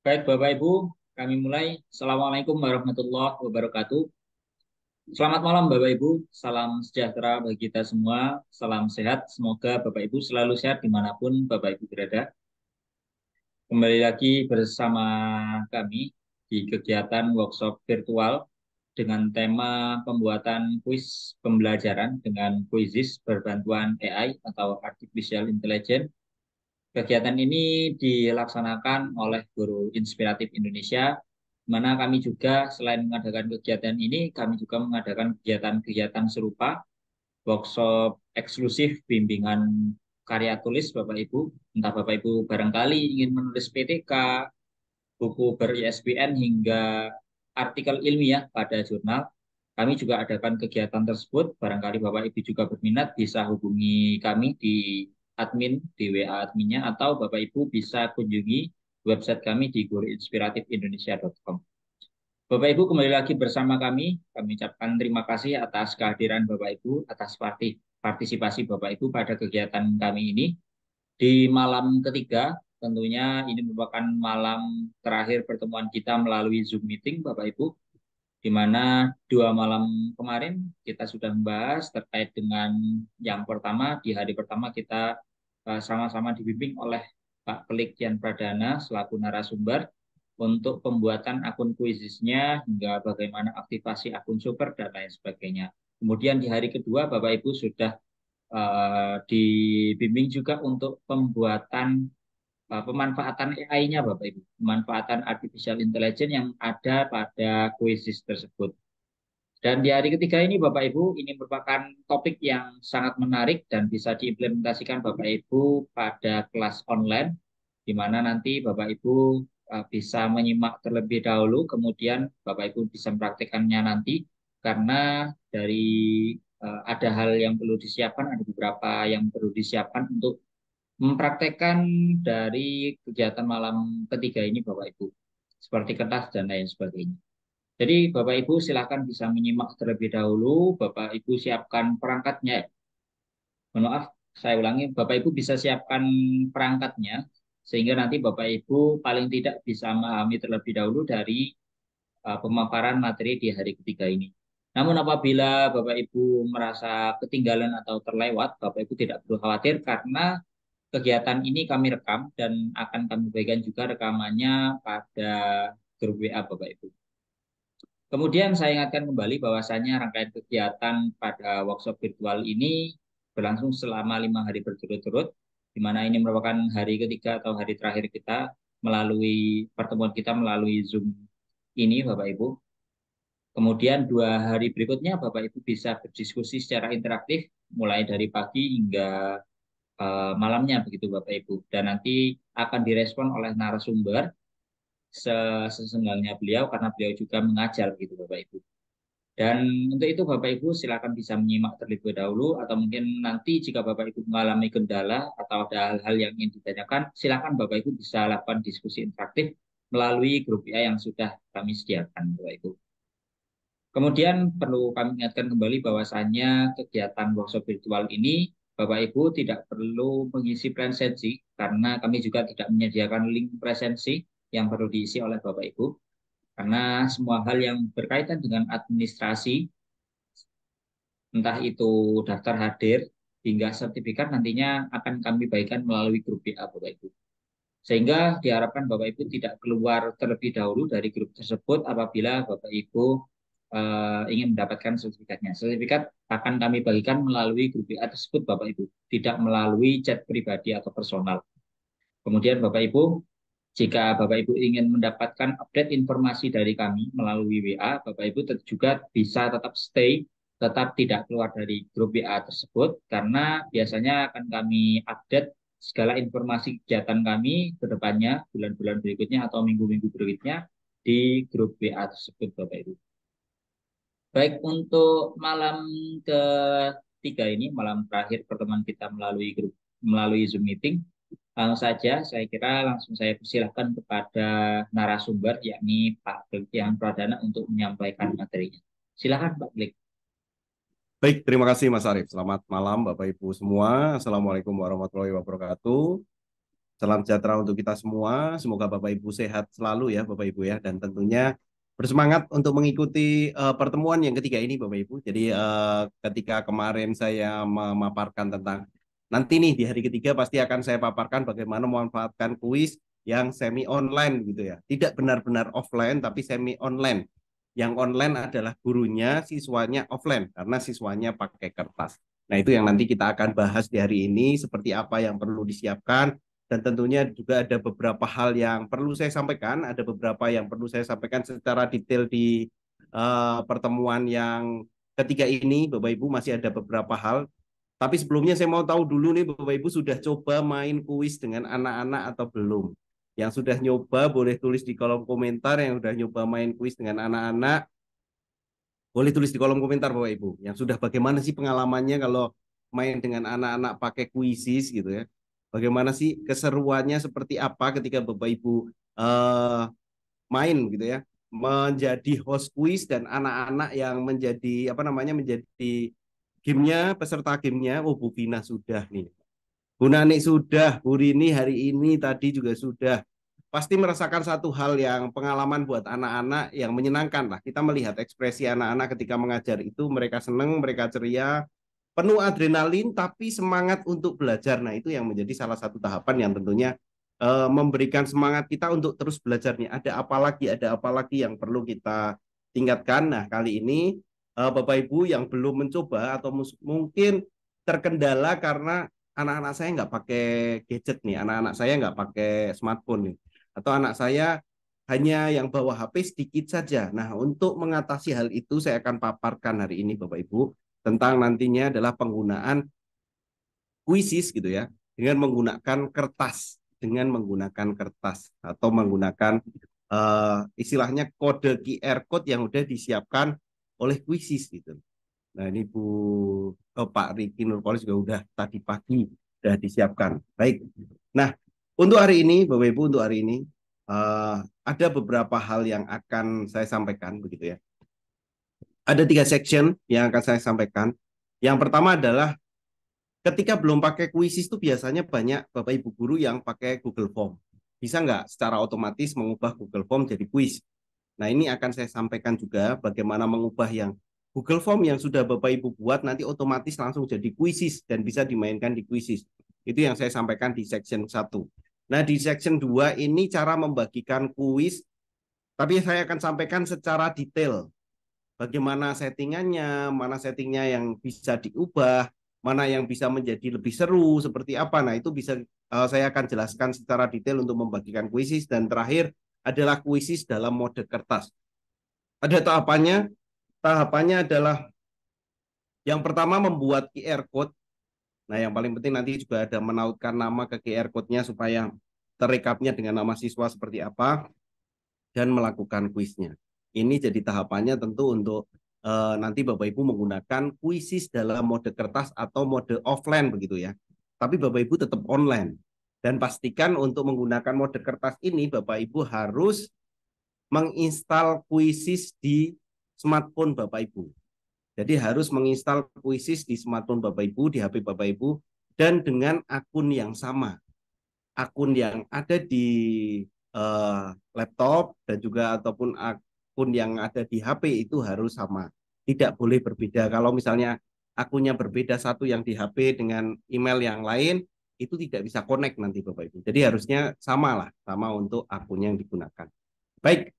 Baik, Bapak Ibu, kami mulai. Assalamualaikum warahmatullahi wabarakatuh. Selamat malam, Bapak Ibu. Salam sejahtera bagi kita semua. Salam sehat. Semoga Bapak Ibu selalu sehat dimanapun Bapak Ibu berada. Kembali lagi bersama kami di kegiatan workshop virtual dengan tema pembuatan kuis pembelajaran dengan Quizizz berbantuan AI atau Artificial Intelligence. Kegiatan ini dilaksanakan oleh Guru Inspiratif Indonesia, di mana kami juga selain mengadakan kegiatan ini, kami juga mengadakan kegiatan-kegiatan serupa, workshop eksklusif bimbingan karya tulis Bapak Ibu. Entah Bapak Ibu barangkali ingin menulis PTK, buku ber-ISBN hingga artikel ilmiah pada jurnal. Kami juga adakan kegiatan tersebut. Barangkali Bapak Ibu juga berminat bisa hubungi kami di admin, di WA adminnya, atau Bapak Ibu bisa kunjungi website kami di guruinspiratifindonesia.com. Bapak Ibu kembali lagi bersama kami. Kami ucapkan terima kasih atas kehadiran Bapak Ibu, atas partisipasi Bapak Ibu pada kegiatan kami ini. Di malam ketiga, tentunya ini merupakan malam terakhir pertemuan kita melalui Zoom meeting, Bapak Ibu, di mana 2 malam kemarin kita sudah membahas terkait dengan yang pertama. Di hari pertama kita sama-sama dibimbing oleh Pak Pelik Dian Pradana selaku narasumber untuk pembuatan akun kuisisnya hingga bagaimana aktivasi akun super dan lain sebagainya. Kemudian di hari kedua Bapak Ibu sudah dibimbing juga untuk pembuatan pemanfaatan AI-nya Bapak Ibu, pemanfaatan artificial intelligence yang ada pada kuisis tersebut. Dan di hari ketiga ini Bapak Ibu, ini merupakan topik yang sangat menarik dan bisa diimplementasikan Bapak Ibu pada kelas online, di mana nanti Bapak Ibu bisa menyimak terlebih dahulu, kemudian Bapak Ibu bisa mempraktekannya nanti, karena dari ada hal yang perlu disiapkan, ada beberapa yang perlu disiapkan untuk mempraktekkan dari kegiatan malam ketiga ini Bapak Ibu, seperti kertas dan lain sebagainya. Jadi Bapak Ibu silakan bisa menyimak terlebih dahulu, Bapak Ibu siapkan perangkatnya. Mohon maaf, saya ulangi, Bapak Ibu bisa siapkan perangkatnya, sehingga nanti Bapak Ibu paling tidak bisa memahami terlebih dahulu dari pemaparan materi di hari ketiga ini. Namun apabila Bapak Ibu merasa ketinggalan atau terlewat, Bapak Ibu tidak perlu khawatir karena kegiatan ini kami rekam dan akan kami bagikan juga rekamannya pada grup WA Bapak Ibu. Kemudian saya ingatkan kembali bahwasannya rangkaian kegiatan pada workshop virtual ini berlangsung selama 5 hari berturut-turut, di mana ini merupakan hari ketiga atau hari terakhir kita melalui pertemuan kita melalui Zoom ini, Bapak Ibu. Kemudian 2 hari berikutnya Bapak Ibu bisa berdiskusi secara interaktif mulai dari pagi hingga malamnya begitu Bapak Ibu. Dan nanti akan direspon oleh narasumber sesenggangnya beliau karena beliau juga mengajar begitu Bapak Ibu. Dan untuk itu Bapak Ibu silakan bisa menyimak terlebih dahulu atau mungkin nanti jika Bapak Ibu mengalami kendala atau ada hal-hal yang ingin ditanyakan, silakan Bapak Ibu bisa lakukan diskusi interaktif melalui grup WA yang sudah kami sediakan Bapak Ibu. Kemudian perlu kami ingatkan kembali bahwasannya kegiatan workshop virtual ini Bapak Ibu tidak perlu mengisi presensi karena kami juga tidak menyediakan link presensi yang perlu diisi oleh Bapak Ibu. Karena semua hal yang berkaitan dengan administrasi, entah itu daftar hadir hingga sertifikat nantinya akan kami bagikan melalui grup WA Bapak Ibu. Sehingga diharapkan Bapak Ibu tidak keluar terlebih dahulu dari grup tersebut apabila Bapak Ibu ingin mendapatkan sertifikatnya. Sertifikat akan kami bagikan melalui grup WA tersebut Bapak Ibu, tidak melalui chat pribadi atau personal. Kemudian Bapak Ibu, jika Bapak Ibu ingin mendapatkan update informasi dari kami melalui WA, Bapak Ibu juga bisa tetap stay, tetap tidak keluar dari grup WA tersebut, karena biasanya akan kami update segala informasi kegiatan kami ke depannya, bulan-bulan berikutnya atau minggu-minggu berikutnya di grup WA tersebut, Bapak Ibu. Baik, untuk malam ketiga ini, malam terakhir pertemuan kita melalui Zoom meeting, langsung saja saya kira langsung saya persilahkan kepada narasumber yakni Pak Gilkian Pradana untuk menyampaikan materinya. Silakan Pak Glik. Baik, terima kasih Mas Arief. Selamat malam Bapak Ibu semua. Assalamualaikum warahmatullahi wabarakatuh. Salam sejahtera untuk kita semua. Semoga Bapak Ibu sehat selalu ya Bapak Ibu ya. Dan tentunya bersemangat untuk mengikuti pertemuan yang ketiga ini Bapak Ibu. Jadi ketika kemarin saya memaparkan tentang nanti nih di hari ketiga pasti akan saya paparkan bagaimana memanfaatkan kuis yang semi online gitu ya. Tidak benar-benar offline tapi semi online. Yang online adalah gurunya, siswanya offline karena siswanya pakai kertas. Nah, itu yang nanti kita akan bahas di hari ini, seperti apa yang perlu disiapkan, dan tentunya juga ada beberapa hal yang perlu saya sampaikan, ada beberapa yang perlu saya sampaikan secara detail di pertemuan yang ketiga ini, Bapak Ibu masih ada beberapa hal. Tapi sebelumnya saya mau tahu dulu nih, Bapak Ibu sudah coba main kuis dengan anak-anak atau belum? Yang sudah nyoba boleh tulis di kolom komentar, yang sudah nyoba main kuis dengan anak-anak boleh tulis di kolom komentar Bapak Ibu. Yang sudah bagaimana sih pengalamannya kalau main dengan anak-anak pakai kuisis gitu ya. Bagaimana sih keseruannya seperti apa ketika Bapak Ibu eh, main gitu ya. Menjadi host kuis dan anak-anak yang menjadi apa namanya menjadi gamenya, peserta gamenya. Oh Bu Vina sudah nih. Bu Nani sudah, Bu Rini hari ini tadi juga sudah. Pasti merasakan satu hal yang pengalaman buat anak-anak yang menyenangkan lah. Kita melihat ekspresi anak-anak ketika mengajar itu mereka senang, mereka ceria, penuh adrenalin tapi semangat untuk belajar. Nah, itu yang menjadi salah satu tahapan yang tentunya memberikan semangat kita untuk terus belajar nih. Ada apa lagi yang perlu kita tingkatkan. Nah, kali ini Bapak Ibu yang belum mencoba atau mungkin terkendala karena anak-anak saya nggak pakai gadget nih, anak-anak saya nggak pakai smartphone nih, atau anak saya hanya yang bawa HP sedikit saja. Nah, untuk mengatasi hal itu saya akan paparkan hari ini Bapak Ibu tentang nantinya adalah penggunaan kuisis gitu ya, dengan menggunakan kertas atau menggunakan istilahnya kode QR code yang udah disiapkan oleh kuisis gitu. Nah, ini Pak Riki Nurkolis juga udah tadi pagi sudah disiapkan. Baik. Nah, untuk hari ini, Bapak Ibu, untuk hari ini ada beberapa hal yang akan saya sampaikan begitu ya. Ada 3 section yang akan saya sampaikan. Yang pertama adalah ketika belum pakai kuisis itu biasanya banyak Bapak Ibu guru yang pakai Google Form. Bisa nggak secara otomatis mengubah Google Form jadi kuis? Nah, ini akan saya sampaikan juga bagaimana mengubah yang Google Form yang sudah Bapak Ibu buat nanti otomatis langsung jadi kuisis dan bisa dimainkan di kuisis. Itu yang saya sampaikan di section 1. Nah, di section 2 ini cara membagikan kuis, tapi saya akan sampaikan secara detail. Bagaimana settingannya, mana settingnya yang bisa diubah, mana yang bisa menjadi lebih seru, seperti apa. Nah, itu bisa saya akan jelaskan secara detail untuk membagikan kuisis. Dan terakhir adalah kuisis dalam mode kertas. Ada tahapannya. Tahapannya adalah yang pertama membuat QR code. Nah, yang paling penting nanti juga ada menautkan nama ke QR code-nya supaya terekapnya dengan nama siswa seperti apa dan melakukan kuisnya. Ini jadi tahapannya tentu untuk nanti Bapak Ibu menggunakan kuisis dalam mode kertas atau mode offline begitu ya. Tapi Bapak Ibu tetap online. Dan pastikan untuk menggunakan mode kertas ini Bapak Ibu harus menginstal kuisis di smartphone Bapak Ibu. Jadi harus menginstal kuisis di smartphone Bapak Ibu, di HP Bapak Ibu, dan dengan akun yang sama. Akun yang ada di laptop dan juga ataupun akun yang ada di HP itu harus sama. Tidak boleh berbeda. Kalau misalnya akunnya berbeda satu yang di HP dengan email yang lain, itu tidak bisa connect nanti Bapak Ibu. Jadi harusnya sama lah, sama untuk akun yang digunakan. Baik,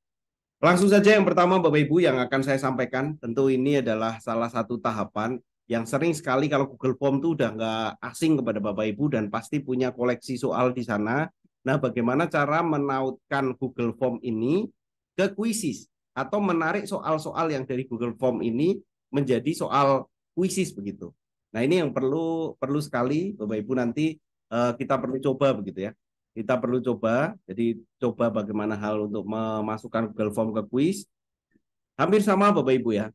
langsung saja yang pertama Bapak Ibu yang akan saya sampaikan, tentu ini adalah salah satu tahapan yang sering sekali kalau Google Form itu udah nggak asing kepada Bapak Ibu dan pasti punya koleksi soal di sana. Nah, bagaimana cara menautkan Google Form ini ke kuisis atau menarik soal-soal yang dari Google Form ini menjadi soal kuisis begitu. Nah, ini yang perlu perlu sekali Bapak Ibu nanti kita perlu coba begitu ya. Kita perlu coba, jadi coba bagaimana hal untuk memasukkan Google Form ke kuis. Hampir sama Bapak Ibu ya.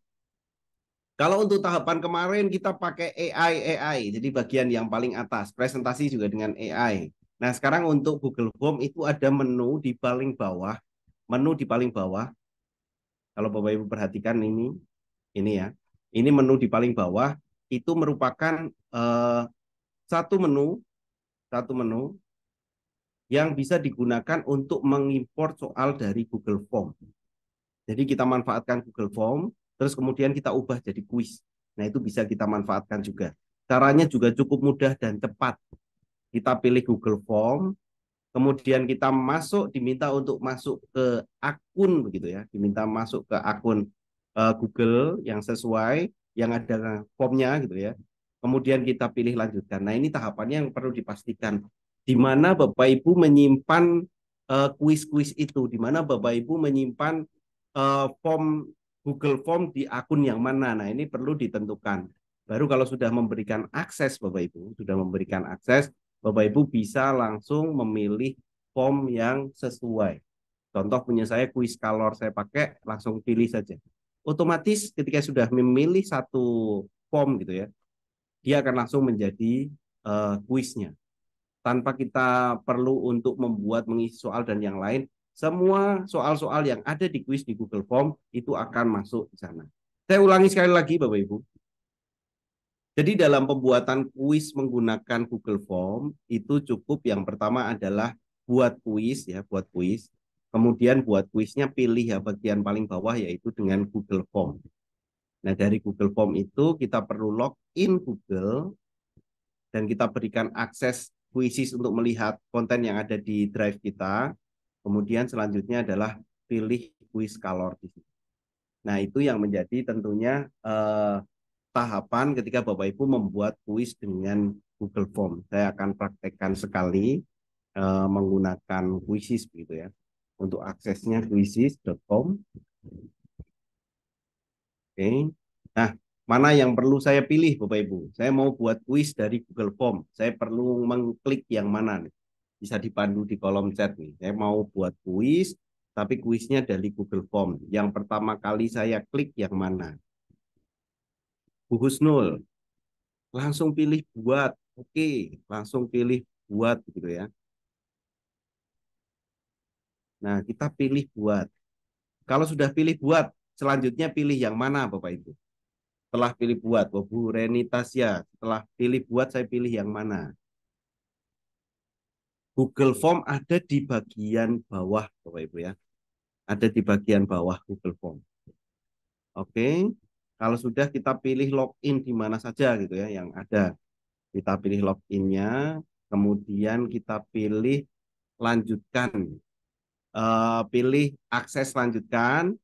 Kalau untuk tahapan kemarin kita pakai AI, jadi bagian yang paling atas, presentasi juga dengan AI. Nah, sekarang untuk Google Form itu ada menu di paling bawah, menu di paling bawah. Kalau Bapak Ibu perhatikan ini ya, ini menu di paling bawah itu merupakan satu menu, satu menu yang bisa digunakan untuk mengimport soal dari Google Form. Jadi kita manfaatkan Google Form, terus kemudian kita ubah jadi kuis. Nah, itu bisa kita manfaatkan juga. Caranya juga cukup mudah dan cepat. Kita pilih Google Form, kemudian kita masuk, diminta untuk masuk ke akun begitu ya, diminta masuk ke akun Google yang sesuai, yang ada formnya gitu ya. Kemudian kita pilih lanjutkan. Nah, ini tahapannya yang perlu dipastikan. Di mana Bapak Ibu menyimpan kuis-kuis itu, di mana Bapak Ibu menyimpan form Google Form di akun yang mana. Nah, ini perlu ditentukan. Baru kalau sudah memberikan akses Bapak Ibu, sudah memberikan akses, Bapak Ibu bisa langsung memilih form yang sesuai. Contoh punya saya kuis kalor, saya pakai langsung pilih saja. Otomatis ketika sudah memilih satu form gitu ya, dia akan langsung menjadi kuisnya. Tanpa kita perlu untuk membuat mengisi soal dan yang lain, semua soal-soal yang ada di kuis di Google Form itu akan masuk di sana. Saya ulangi sekali lagi Bapak Ibu. Jadi dalam pembuatan kuis menggunakan Google Form itu cukup yang pertama adalah buat kuis ya, buat kuis. Kemudian buat kuisnya pilih ya bagian paling bawah yaitu dengan Google Form. Nah, dari Google Form itu kita perlu login Google dan kita berikan akses kuisis untuk melihat konten yang ada di drive kita. Kemudian selanjutnya adalah pilih kuis color di sini. Nah, itu yang menjadi tentunya tahapan ketika Bapak Ibu membuat kuis dengan Google Form. Saya akan praktekkan sekali menggunakan kuisis begitu ya. Untuk aksesnya kuisis.com. Oke. Nah, mana yang perlu saya pilih Bapak Ibu? Saya mau buat kuis dari Google Form. Saya perlu mengklik yang mana nih? Bisa dipandu di kolom chat nih. Saya mau buat kuis, tapi kuisnya dari Google Form. Yang pertama kali saya klik yang mana? Bu Husnul, langsung pilih buat. Oke, langsung pilih buat gitu ya. Nah, kita pilih buat. Kalau sudah pilih buat, selanjutnya pilih yang mana Bapak Ibu? Setelah pilih buat, oh, Bu Reni Tasya, setelah pilih buat saya pilih yang mana? Google Form ada di bagian bawah Bapak Ibu ya. Ada di bagian bawah Google Form. Oke. Kalau sudah kita pilih login di mana saja gitu ya yang ada. Kita pilih loginnya, kemudian kita pilih lanjutkan. Pilih akses lanjutkan,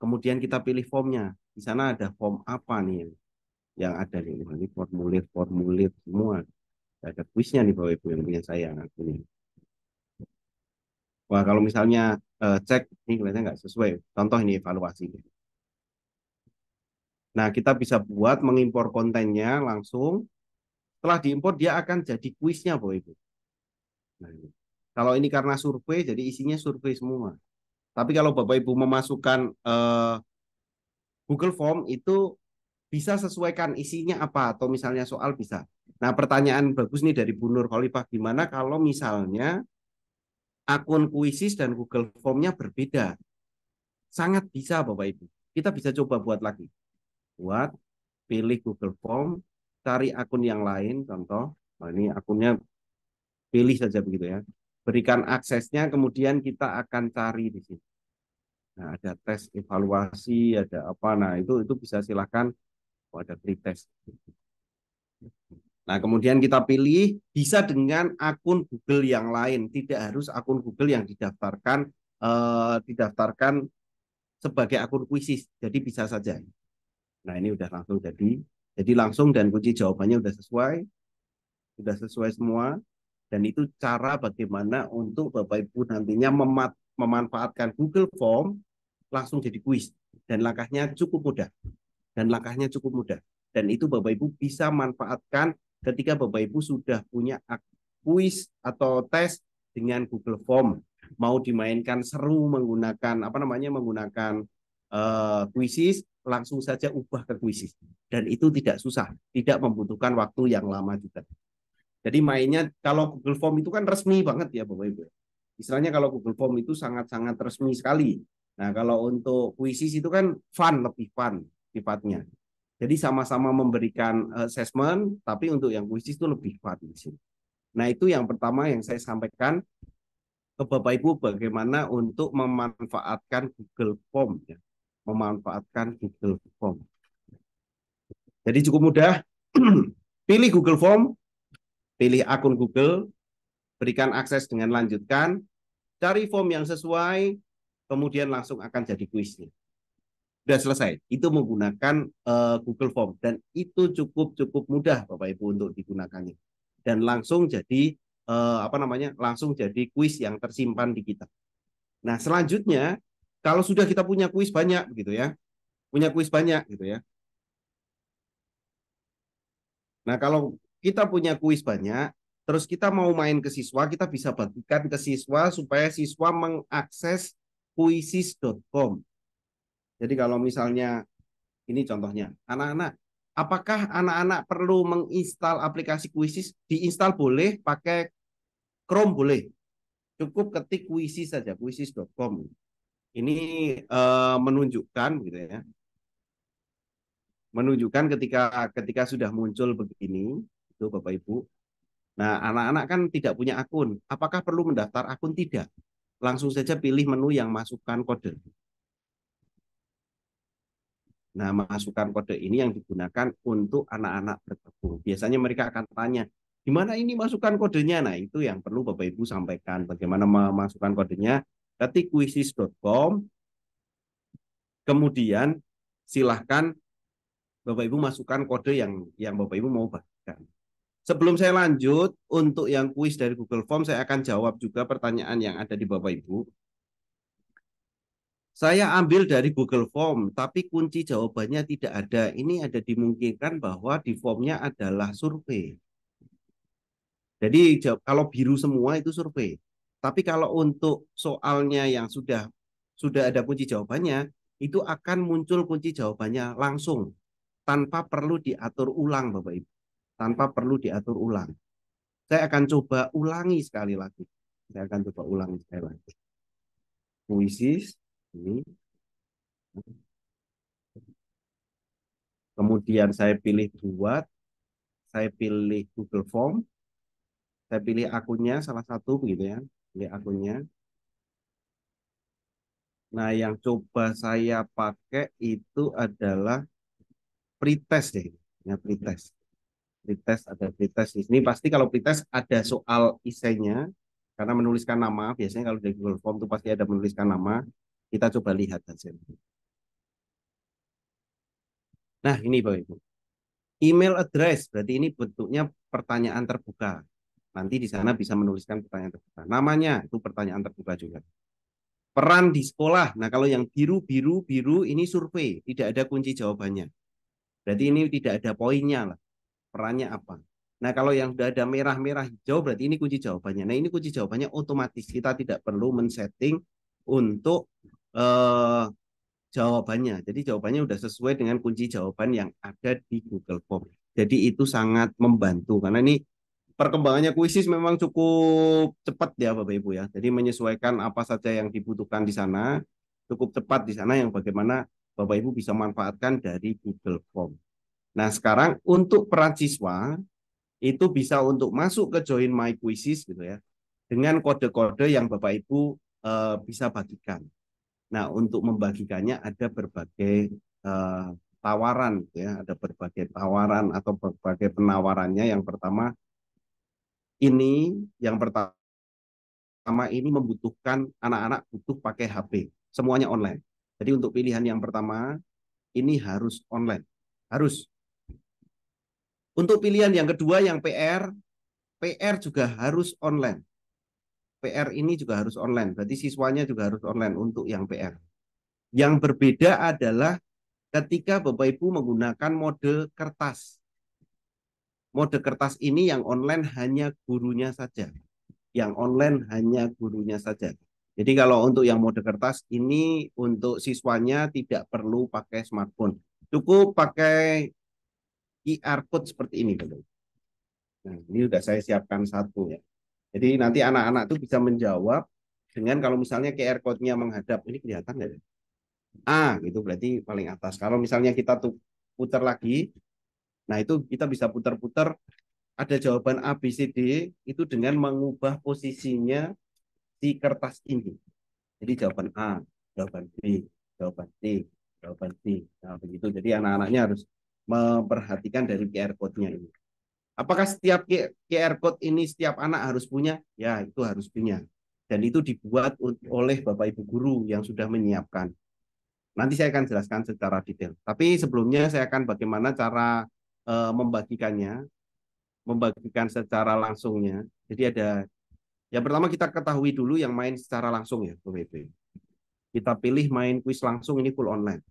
kemudian kita pilih formnya. Di sana ada form apa nih yang ada nih? Ini formulir semua. Ada kuisnya nih Bapak Ibu yang punya saya. Ini. Wah, kalau misalnya cek ini kelihatannya nggak sesuai. Contoh ini evaluasi. Nah, kita bisa buat mengimpor kontennya langsung. Setelah diimpor dia akan jadi kuisnya Bapak Ibu. Nah, ini. Kalau ini karena survei, jadi isinya survei semua. Tapi kalau Bapak Ibu memasukkan Google Form itu bisa sesuaikan isinya apa atau misalnya soal bisa. Nah, pertanyaan bagus nih dari Bu Nur Khalifah, gimana kalau misalnya akun kuisis dan Google Form-nya berbeda? Sangat bisa Bapak Ibu. Kita bisa coba buat lagi. Buat, pilih Google Form, cari akun yang lain, contoh. Nah, ini akunnya pilih saja begitu ya. Berikan aksesnya, kemudian kita akan cari di sini. Nah, ada tes evaluasi, ada apa. Nah, itu bisa silakan. Oh, ada pretest. Nah, kemudian kita pilih bisa dengan akun Google yang lain, tidak harus akun Google yang didaftarkan sebagai akun kuisis. Jadi bisa saja. Nah, ini udah langsung jadi langsung dan kunci jawabannya sudah sesuai semua. Dan itu cara bagaimana untuk Bapak Ibu nantinya memanfaatkan Google Form langsung jadi kuis. Dan langkahnya cukup mudah. Dan itu Bapak Ibu bisa manfaatkan ketika Bapak Ibu sudah punya kuis atau tes dengan Google Form. Mau dimainkan seru menggunakan kuisis, langsung saja ubah ke kuisis. Dan itu tidak susah, tidak membutuhkan waktu yang lama juga. Jadi mainnya kalau Google Form itu kan resmi banget ya Bapak Ibu. Istilahnya kalau Google Form itu sangat-sangat resmi sekali. Nah, kalau untuk kuisis itu kan lebih fun sifatnya. Jadi sama-sama memberikan assessment, tapi untuk yang kuisis itu lebih fun di sini. Nah, itu yang pertama yang saya sampaikan. ke Bapak Ibu bagaimana untuk memanfaatkan Google Form ya. Memanfaatkan Google Form. Jadi cukup mudah. Pilih Google Form, pilih akun Google, berikan akses dengan lanjutkan, cari form yang sesuai, kemudian langsung akan jadi kuisnya. Sudah selesai. Itu menggunakan Google Form dan itu cukup cukup mudah Bapak Ibu untuk digunakannya. Dan langsung jadi apa namanya? Langsung jadi kuis yang tersimpan di kita. Nah, selanjutnya kalau sudah kita punya kuis banyak gitu ya. Punya kuis banyak gitu ya. Nah, kalau kita punya kuis banyak, terus kita mau main ke siswa, kita bisa bagikan ke siswa supaya siswa mengakses kuisis.com. Jadi kalau misalnya ini contohnya, anak-anak, apakah anak-anak perlu menginstal aplikasi Quizzes? Diinstal boleh, pakai Chrome boleh. Cukup ketik Quizzes saja, quizzes.com. Ini menunjukkan gitu ya. Menunjukkan ketika ketika sudah muncul begini, itu Bapak Ibu. Nah, anak-anak kan tidak punya akun. Apakah perlu mendaftar akun? Tidak. Langsung saja pilih menu yang masukkan kode. Nah, masukkan kode ini yang digunakan untuk anak-anak bergabung. Biasanya mereka akan tanya, gimana ini masukkan kodenya? Nah, itu yang perlu Bapak Ibu sampaikan. Bagaimana memasukkan kodenya? Ketik quizzes.com, kemudian silahkan Bapak Ibu masukkan kode yang Bapak Ibu mau bagikan. Sebelum saya lanjut, untuk yang kuis dari Google Form, saya akan jawab juga pertanyaan yang ada di Bapak Ibu. Saya ambil dari Google Form, tapi kunci jawabannya tidak ada. Ini ada dimungkinkan bahwa di formnya adalah survei. Jadi kalau biru semua itu survei. Tapi kalau untuk soalnya yang sudah ada kunci jawabannya, itu akan muncul kunci jawabannya langsung tanpa perlu diatur ulang, Bapak Ibu. Tanpa perlu diatur ulang. Saya akan coba ulangi sekali lagi. Saya akan coba ulangi sekali lagi. Puisis ini. Kemudian saya pilih buat, saya pilih Google Form, saya pilih akunnya salah satu begitu ya, pilih akunnya. Nah, yang coba saya pakai itu adalah pretest deh, ya pretest. Pretest ada pretest di sini. Pasti kalau pretest ada soal esainya, karena menuliskan nama. Biasanya kalau di Google Form itu pasti ada menuliskan nama. Kita coba lihat hasilnya. Nah, ini Bapak Ibu. Email address berarti ini bentuknya pertanyaan terbuka. Nanti di sana bisa menuliskan pertanyaan terbuka. Namanya itu pertanyaan terbuka juga. Peran di sekolah. Nah, kalau yang biru ini survei, tidak ada kunci jawabannya. Berarti ini tidak ada poinnya lah. Perannya apa? Nah, kalau yang sudah ada merah-merah hijau berarti ini kunci jawabannya. Nah, ini kunci jawabannya otomatis. Kita tidak perlu men-setting untuk eh, jawabannya. Jadi jawabannya sudah sesuai dengan kunci jawaban yang ada di Google Form. Jadi itu sangat membantu karena ini perkembangannya kuisis memang cukup cepat ya Bapak Ibu ya. Jadi menyesuaikan apa saja yang dibutuhkan di sana cukup cepat di sana yang bagaimana Bapak Ibu bisa manfaatkan dari Google Form. Nah, sekarang untuk peran siswa itu bisa untuk masuk ke Join My Quizzes gitu ya. Dengan kode-kode yang Bapak Ibu bisa bagikan. Nah, untuk membagikannya ada berbagai tawaran ya, ada berbagai tawaran atau berbagai penawarannya. Yang pertama yang pertama ini membutuhkan anak-anak butuh pakai HP, semuanya online. Jadi untuk pilihan yang pertama ini harus online, harus. Untuk pilihan yang kedua yang PR juga harus online. PR ini juga harus online, berarti siswanya juga harus online untuk yang PR. Yang berbeda adalah ketika Bapak Ibu menggunakan mode kertas. Mode kertas ini yang online hanya gurunya saja. Yang online hanya gurunya saja. Jadi kalau untuk yang mode kertas ini untuk siswanya tidak perlu pakai smartphone. Cukup pakai QR code seperti ini. Nah, ini sudah saya siapkan satu ya. Jadi nanti anak-anak itu bisa menjawab dengan kalau misalnya QR code-nya menghadap. Ini kelihatan nggak? A, gitu berarti paling atas. Kalau misalnya kita tuh putar lagi, nah itu kita bisa putar-putar ada jawaban A, B, C, D itu dengan mengubah posisinya si kertas ini. Jadi jawaban A, jawaban B, jawaban C, jawaban D. Nah, begitu. Jadi anak-anaknya harus memperhatikan dari QR code-nya ini. Apakah setiap QR code ini setiap anak harus punya? Ya, itu harus punya. Dan itu dibuat oleh Bapak Ibu guru yang sudah menyiapkan. Nanti saya akan jelaskan secara detail. Tapi sebelumnya saya akan bagaimana cara membagikannya, membagikan secara langsungnya. Jadi ada yang pertama kita ketahui dulu yang main secara langsung ya, Bapak Ibu. Kita pilih main kuis langsung ini full online.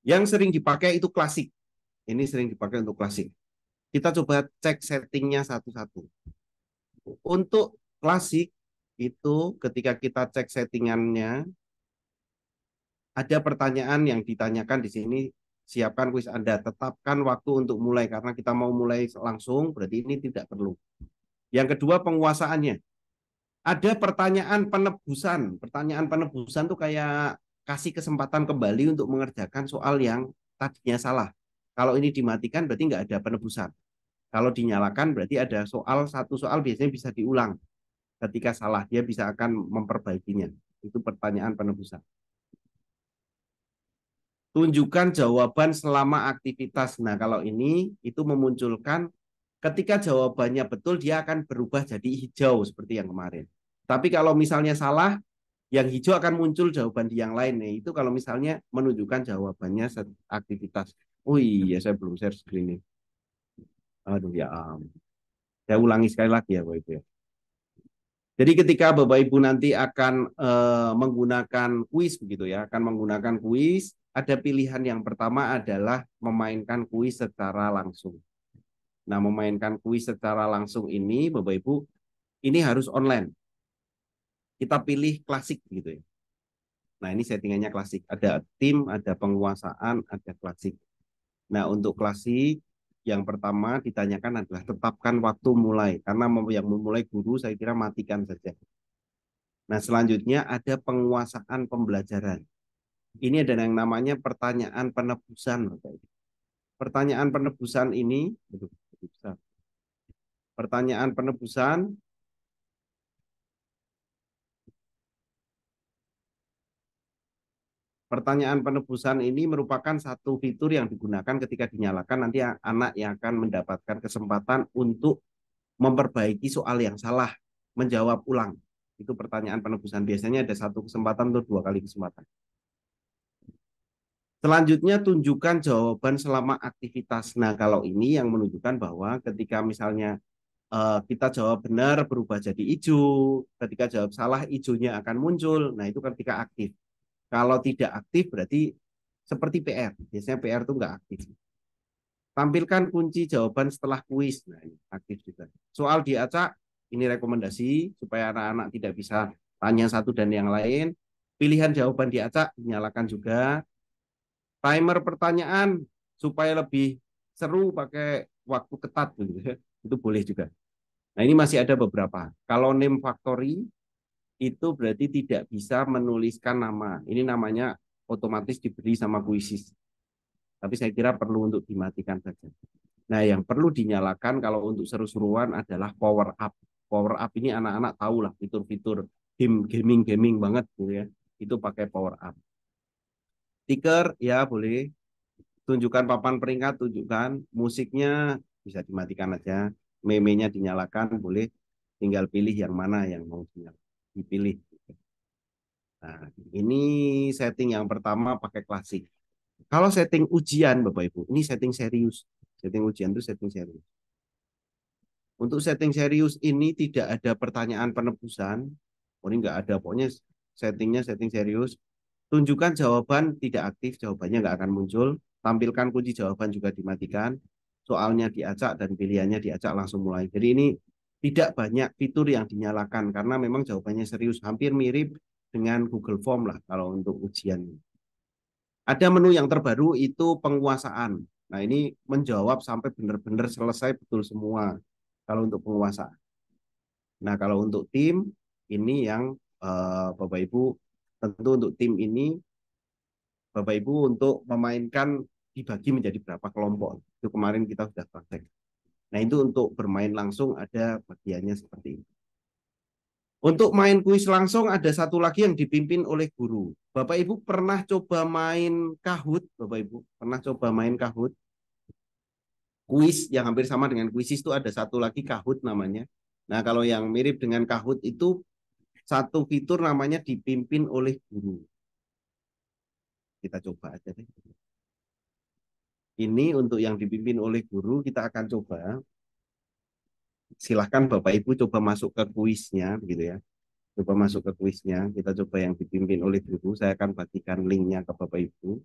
Yang sering dipakai itu klasik. Ini sering dipakai untuk klasik. Kita coba cek settingnya satu-satu. Untuk klasik itu ketika kita cek settingannya, ada pertanyaan yang ditanyakan di sini, siapkan kuis Anda, tetapkan waktu untuk mulai, karena kita mau mulai langsung, berarti ini tidak perlu. Yang kedua penguasaannya, ada pertanyaan penebusan. Pertanyaan penebusan tuh kayak kasih kesempatan kembali untuk mengerjakan soal yang tadinya salah. Kalau ini dimatikan berarti nggak ada penebusan. Kalau dinyalakan berarti ada soal, satu soal biasanya bisa diulang. Ketika salah dia bisa akan memperbaikinya. Itu pertanyaan penebusan. Tunjukkan jawaban selama aktivitas. Nah, kalau ini itu memunculkan ketika jawabannya betul dia akan berubah jadi hijau seperti yang kemarin. Tapi kalau misalnya salah, yang hijau akan muncul jawaban di yang lain. Nah, itu kalau misalnya menunjukkan jawabannya aktivitas. Oh iya, saya belum share screen ini. Aduh ya, saya ulangi sekali lagi ya, Bapak Ibu ya. Jadi ketika Bapak Ibu nanti akan menggunakan kuis begitu ya, akan menggunakan kuis, ada pilihan yang pertama adalah memainkan kuis secara langsung. Nah, memainkan kuis secara langsung ini, Bapak Ibu, ini harus online. Kita pilih klasik gitu ya. Nah, ini settingannya klasik. Ada tim, ada penguasaan, ada klasik. Nah, untuk klasik, yang pertama ditanyakan adalah tetapkan waktu mulai. Karena yang memulai guru, saya kira matikan saja. Nah, selanjutnya ada penguasaan pembelajaran. Ini ada yang namanya pertanyaan penebusan. Pertanyaan penebusan ini, pertanyaan penebusan Pertanyaan penebusan ini merupakan satu fitur yang digunakan ketika dinyalakan, nanti anak yang akan mendapatkan kesempatan untuk memperbaiki soal yang salah, menjawab ulang. Itu pertanyaan penebusan. Biasanya ada satu kesempatan atau dua kali kesempatan. Selanjutnya tunjukkan jawaban selama aktivitas. Nah, kalau ini yang menunjukkan bahwa ketika misalnya kita jawab benar berubah jadi hijau, ketika jawab salah hijaunya akan muncul. Nah, itu ketika aktif. Kalau tidak aktif berarti seperti PR. Biasanya PR itu nggak aktif. Tampilkan kunci jawaban setelah kuis. Nah, ini aktif juga. Soal diacak, ini rekomendasi supaya anak-anak tidak bisa tanya satu dan yang lain. Pilihan jawaban diacak dinyalakan juga. Timer pertanyaan supaya lebih seru pakai waktu ketat gitu. Itu boleh juga. Nah, ini masih ada beberapa. Kalau name factory itu berarti tidak bisa menuliskan nama. Ini namanya otomatis diberi sama kuisis. Tapi saya kira perlu untuk dimatikan saja. Nah, yang perlu dinyalakan kalau untuk seru-seruan adalah power up. Power up ini anak-anak tahu lah fitur-fitur gaming banget gitu ya. Itu pakai power up. Stiker ya boleh. Tunjukkan papan peringkat, tunjukkan musiknya bisa dimatikan aja. Meme-nya dinyalakan boleh. Tinggal pilih yang mana yang mau dipilih. Nah, ini setting yang pertama pakai klasik. Kalau setting ujian, Bapak Ibu, ini setting serius. Setting ujian itu setting serius. Untuk setting serius ini tidak ada pertanyaan penebusan. Oh, ini nggak ada, pokoknya settingnya setting serius. Tunjukkan jawaban tidak aktif, jawabannya nggak akan muncul. Tampilkan kunci jawaban juga dimatikan. Soalnya diacak dan pilihannya diacak langsung mulai. Jadi ini tidak banyak fitur yang dinyalakan karena memang jawabannya serius. Hampir mirip dengan Google Form lah kalau untuk ujian. Ada menu yang terbaru itu penguasaan. Nah, ini menjawab sampai benar-benar selesai betul semua kalau untuk penguasaan. Nah, kalau untuk tim ini yang Bapak Ibu tentu untuk tim ini Bapak Ibu untuk memainkan dibagi menjadi berapa kelompok. Itu kemarin kita sudah praktek. Nah, itu untuk bermain langsung ada bagiannya seperti ini. Untuk main kuis langsung ada satu lagi yang dipimpin oleh guru. Bapak Ibu pernah coba main Kahoot? Bapak Ibu pernah coba main Kahoot? Kuis yang hampir sama dengan kuisis itu ada satu lagi Kahoot namanya. Nah, kalau yang mirip dengan Kahoot itu satu fitur namanya dipimpin oleh guru. Kita coba aja deh. Ini untuk yang dipimpin oleh guru kita akan coba. Silahkan Bapak Ibu coba masuk ke kuisnya, gitu ya. Coba masuk ke kuisnya. Kita coba yang dipimpin oleh guru. Saya akan bagikan linknya ke Bapak Ibu.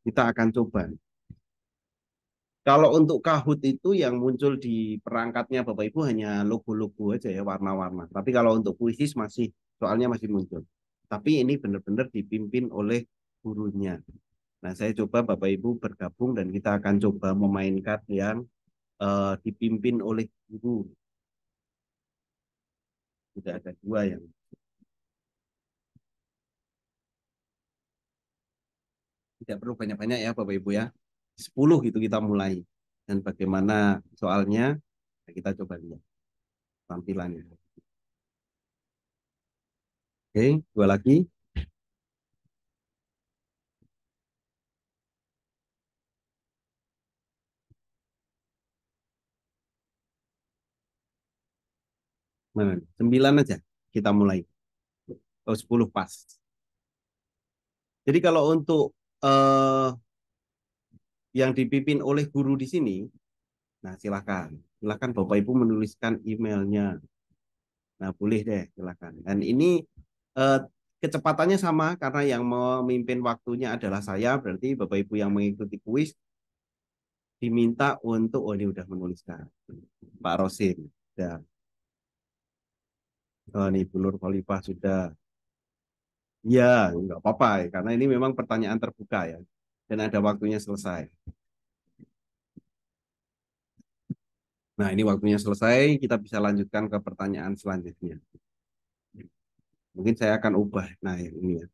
Kita akan coba. Kalau untuk Kahoot itu yang muncul di perangkatnya Bapak Ibu hanya logo-logo aja ya, warna-warna. Tapi kalau untuk kuisis masih, soalnya masih muncul. Tapi ini benar-benar dipimpin oleh gurunya. Nah, saya coba Bapak Ibu bergabung dan kita akan coba memainkan yang dipimpin oleh guru. Tidak ada dua yang. Tidak perlu banyak-banyak ya Bapak Ibu ya. 10 gitu kita mulai. Dan bagaimana soalnya, kita coba lihat tampilannya. Oke, dua lagi. Mana? 9 aja kita mulai. Oh, 10 pas. Jadi kalau untuk eh, yang dipimpin oleh guru di sini, nah silakan. Silakan Bapak Ibu menuliskan emailnya. Nah, boleh deh, silakan. Dan ini eh, kecepatannya sama karena yang memimpin waktunya adalah saya, berarti Bapak Ibu yang mengikuti kuis diminta untuk, oh ini udah menuliskan. Pak Rosin, sudah. Oh, ini Bu Nur Khalifah sudah. Ya, nggak apa-apa ya, karena ini memang pertanyaan terbuka ya. Dan ada waktunya selesai. Nah, ini waktunya selesai, kita bisa lanjutkan ke pertanyaan selanjutnya. Mungkin saya akan ubah. Nah, ini ya.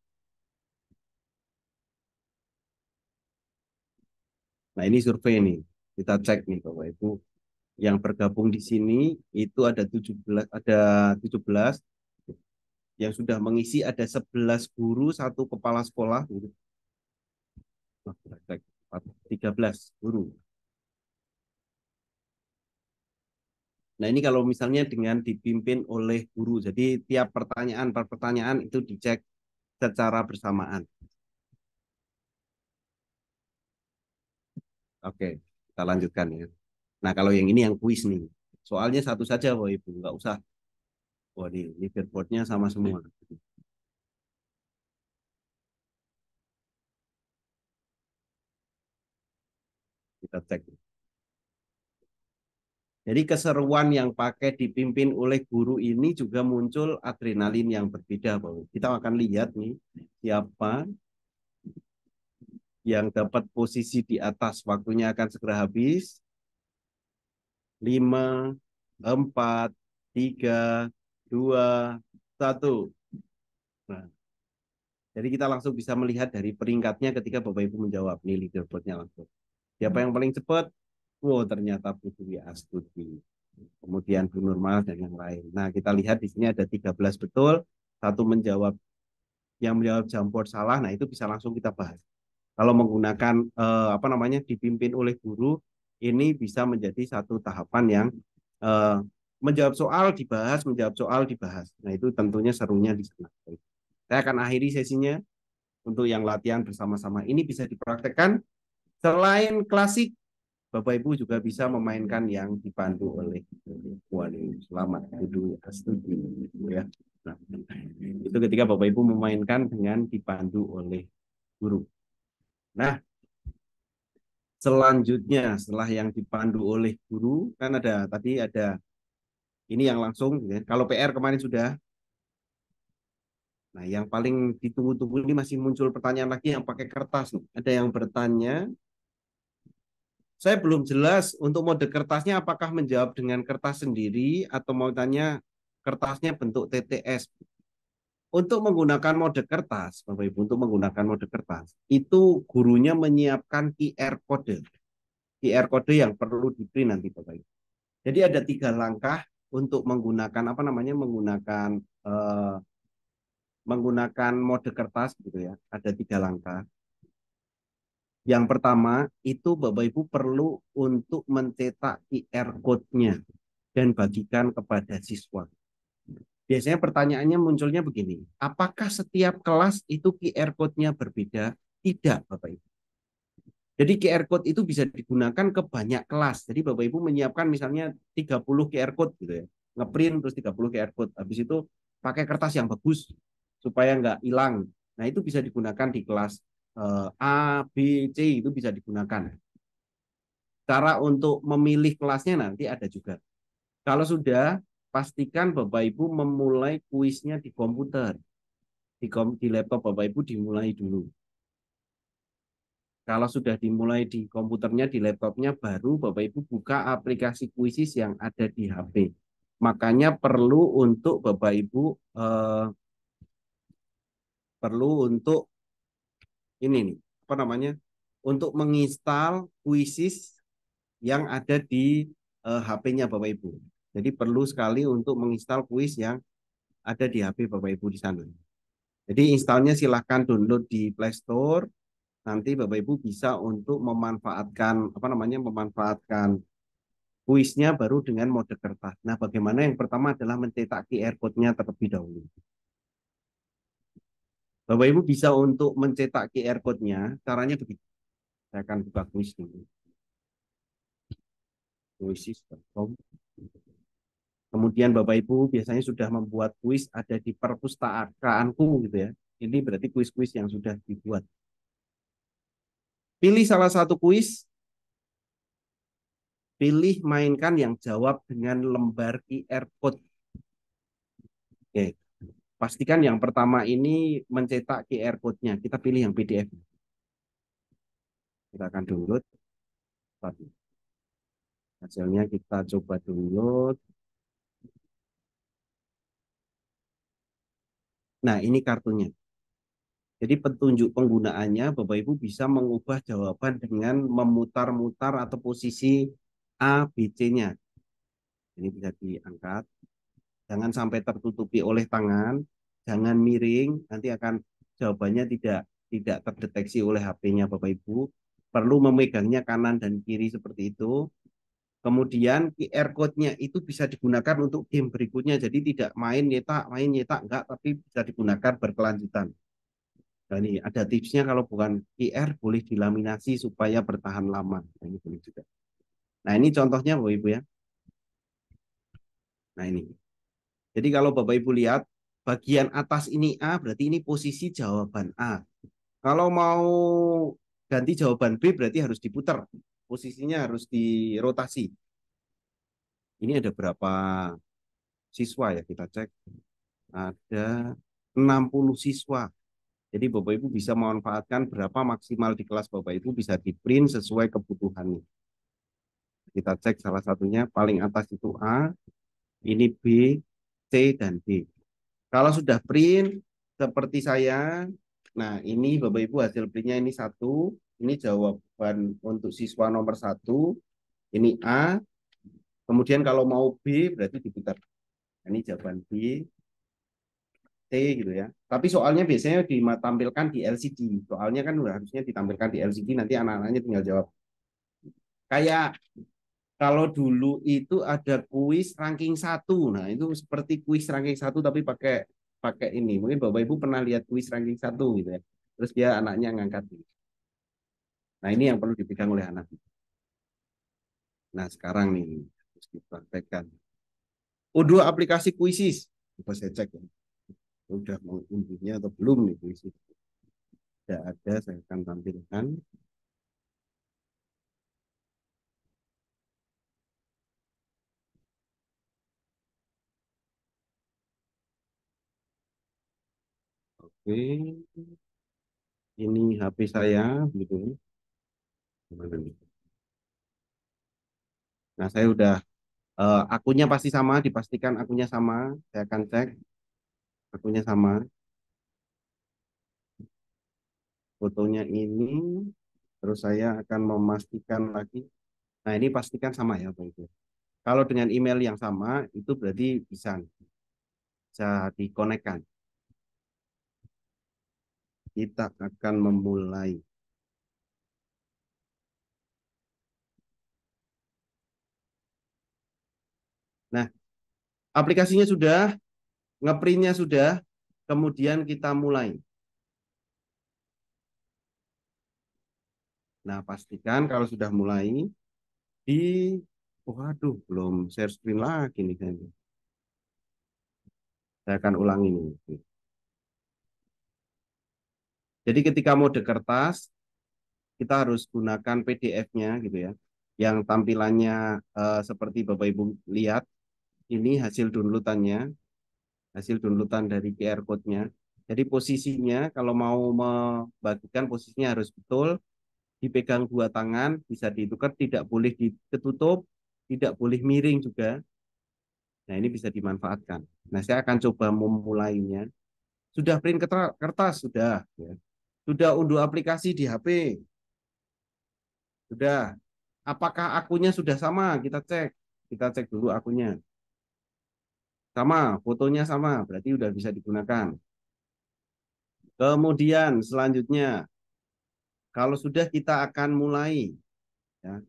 Nah, ini survei nih. Kita cek nih Bapak Ibu. Yang bergabung di sini itu ada 17, yang sudah mengisi ada 11 guru, satu kepala sekolah. 13 guru. Nah, ini kalau misalnya dengan dipimpin oleh guru. Jadi tiap pertanyaan per pertanyaan itu dicek secara bersamaan. Oke, kita lanjutkan ya. Nah, kalau yang ini yang kuis nih. Soalnya satu saja, Bapak Ibu, nggak usah. Wah, di leaderboardnya sama semua. Kita cek. Jadi keseruan yang pakai dipimpin oleh guru ini juga muncul adrenalin yang berbeda, Bapak Ibu. Kita akan lihat nih siapa yang dapat posisi di atas. Waktunya akan segera habis. 5, 4, 3, 2, 1. Nah, jadi kita langsung bisa melihat dari peringkatnya ketika Bapak Ibu menjawab. Nih leaderboardnya langsung. Siapa yang paling cepat? Oh, ternyata Putri Astuti. Kemudian Bu Nurmal dan yang lain. Nah, kita lihat di sini ada 13 betul, satu menjawab, yang menjawab jamboard salah. Nah, itu bisa langsung kita bahas. Kalau menggunakan apa namanya dipimpin oleh guru, ini bisa menjadi satu tahapan yang eh, menjawab soal dibahas, menjawab soal dibahas. Nah, itu tentunya serunya di sana. Saya akan akhiri sesinya untuk yang latihan bersama-sama. Ini bisa dipraktekkan selain klasik, Bapak Ibu juga bisa memainkan yang dipandu oleh Wali. Selamat Kudu Astuti, ya. Nah, itu ketika Bapak Ibu memainkan dengan dipandu oleh guru. Nah, selanjutnya setelah yang dipandu oleh guru kan ada tadi ada ini yang langsung ya. Kalau PR kemarin sudah. Nah, yang paling ditunggu-tunggu ini masih muncul pertanyaan lagi yang pakai kertas. Ada yang bertanya, saya belum jelas untuk mode kertasnya apakah menjawab dengan kertas sendiri atau mau tanya kertasnya bentuk TTS. Untuk menggunakan mode kertas, Bapak Ibu, untuk menggunakan mode kertas, itu gurunya menyiapkan QR code. QR code yang perlu di print nanti Bapak Ibu. Jadi ada 3 langkah untuk menggunakan apa namanya eh, menggunakan mode kertas gitu ya. Ada 3 langkah. Yang pertama itu Bapak Ibu perlu untuk mencetak QR code-nya dan bagikan kepada siswa. Biasanya pertanyaannya munculnya begini, apakah setiap kelas itu QR code-nya berbeda? Tidak, Bapak Ibu. Jadi QR code itu bisa digunakan ke banyak kelas. Jadi Bapak Ibu menyiapkan misalnya 30 QR code gitu ya. Ngeprint terus 30 QR code. Habis itu pakai kertas yang bagus supaya nggak hilang. Nah, itu bisa digunakan di kelas A, B, C itu bisa digunakan. Cara untuk memilih kelasnya nanti ada juga. Kalau sudah, pastikan Bapak Ibu memulai kuisnya di komputer. Di laptop Bapak Ibu dimulai dulu. Kalau sudah dimulai di komputernya, di laptopnya, baru Bapak Ibu buka aplikasi kuisis yang ada di HP. Makanya Bapak Ibu eh, perlu untuk ini nih, apa namanya? Untuk menginstal kuisis yang ada di HP-nya Bapak Ibu. Jadi perlu sekali untuk menginstal kuis yang ada di HP Bapak Ibu di sana. Jadi installnya silahkan download di Play Store. Nanti Bapak Ibu bisa untuk memanfaatkan apa namanya memanfaatkan kuisnya baru dengan mode kertas. Nah, bagaimana yang pertama adalah mencetak QR code-nya terlebih dahulu. Bapak Ibu bisa untuk mencetak QR code-nya, caranya begitu. Saya akan buka kuis dulu. Kuisis.com. Kemudian Bapak Ibu biasanya sudah membuat kuis ada di perpustakaanku gitu ya. Ini berarti kuis-kuis yang sudah dibuat. Pilih salah satu kuis, pilih mainkan yang jawab dengan lembar QR code. Oke, pastikan yang pertama ini mencetak QR code-nya. Kita pilih yang PDF. Kita akan download. Hasilnya kita coba download. Nah, ini kartunya. Jadi petunjuk penggunaannya, Bapak Ibu bisa mengubah jawaban dengan memutar-mutar atau posisi A, B, C-nya. Ini bisa diangkat. Jangan sampai tertutupi oleh tangan. Jangan miring. Nanti akan jawabannya tidak terdeteksi oleh HP-nya Bapak Ibu. Perlu memegangnya kanan dan kiri seperti itu. Kemudian QR code-nya itu bisa digunakan untuk game berikutnya. Jadi tidak main nyetak, enggak, tapi bisa digunakan berkelanjutan. Nah, ini ada tipsnya kalau bukan QR boleh dilaminasi supaya bertahan lama. Nah, ini boleh juga. Nah, ini contohnya Bapak Ibu ya. Nah, ini. Jadi kalau Bapak Ibu lihat bagian atas ini A berarti ini posisi jawaban A. Kalau mau ganti jawaban B berarti harus diputar. Posisinya harus dirotasi. Ini ada berapa siswa ya kita cek. Ada 60 siswa. Jadi Bapak Ibu bisa memanfaatkan berapa maksimal di kelas Bapak Ibu bisa di print sesuai kebutuhannya. Kita cek salah satunya paling atas itu A, ini B, C, dan D. Kalau sudah print seperti saya, nah ini Bapak Ibu hasil printnya ini satu, ini jawaban untuk siswa nomor satu, ini A, kemudian kalau mau B berarti diputar. Ini jawaban B, C gitu ya. Tapi soalnya biasanya ditampilkan di LCD. Soalnya kan udah harusnya ditampilkan di LCD, nanti anak-anaknya tinggal jawab. Kayak kalau dulu itu ada kuis ranking satu, nah itu seperti kuis ranking satu tapi pakai pakai ini. Mungkin Bapak Ibu pernah lihat kuis ranking satu gitu ya. Terus dia anaknya ngangkat. Nah ini yang perlu dipegang oleh anak. Nah sekarang nih harus dipraktekkan. Dua aplikasi kuisis. Coba saya cek ya. Udah mengunduhnya atau belum nih kuisis. Tidak ada, saya akan tampilkan. Oke, ini HP saya, gitu. Gimana nih? Nah saya udah akunnya pasti sama, dipastikan akunnya sama. Saya akan cek akunnya sama. Fotonya ini, terus saya akan memastikan lagi. Nah ini pastikan sama ya Pak Ibu. Kalau dengan email yang sama, itu berarti bisa dikonekkan. Kita akan memulai. Nah, aplikasinya sudah, ngeprintnya sudah, kemudian kita mulai. Nah, pastikan kalau sudah mulai, di, waduh, belum share screen lagi nih. Saya akan ulangi nih. Jadi ketika mode kertas, kita harus gunakan PDF-nya gitu ya. Yang tampilannya seperti Bapak Ibu lihat, ini hasil downloadan dari QR code-nya. Jadi posisinya kalau mau membagikan posisinya harus betul, dipegang dua tangan, bisa ditukar, tidak boleh ditutup, tidak boleh miring juga. Nah, ini bisa dimanfaatkan. Nah, saya akan coba memulainya. Sudah print kertas, sudah. Ya. Sudah unduh aplikasi di HP, sudah. Apakah akunnya sudah sama? Kita cek dulu akunnya. Sama, fotonya sama, berarti sudah bisa digunakan. Kemudian selanjutnya, kalau sudah kita akan mulai. Ya.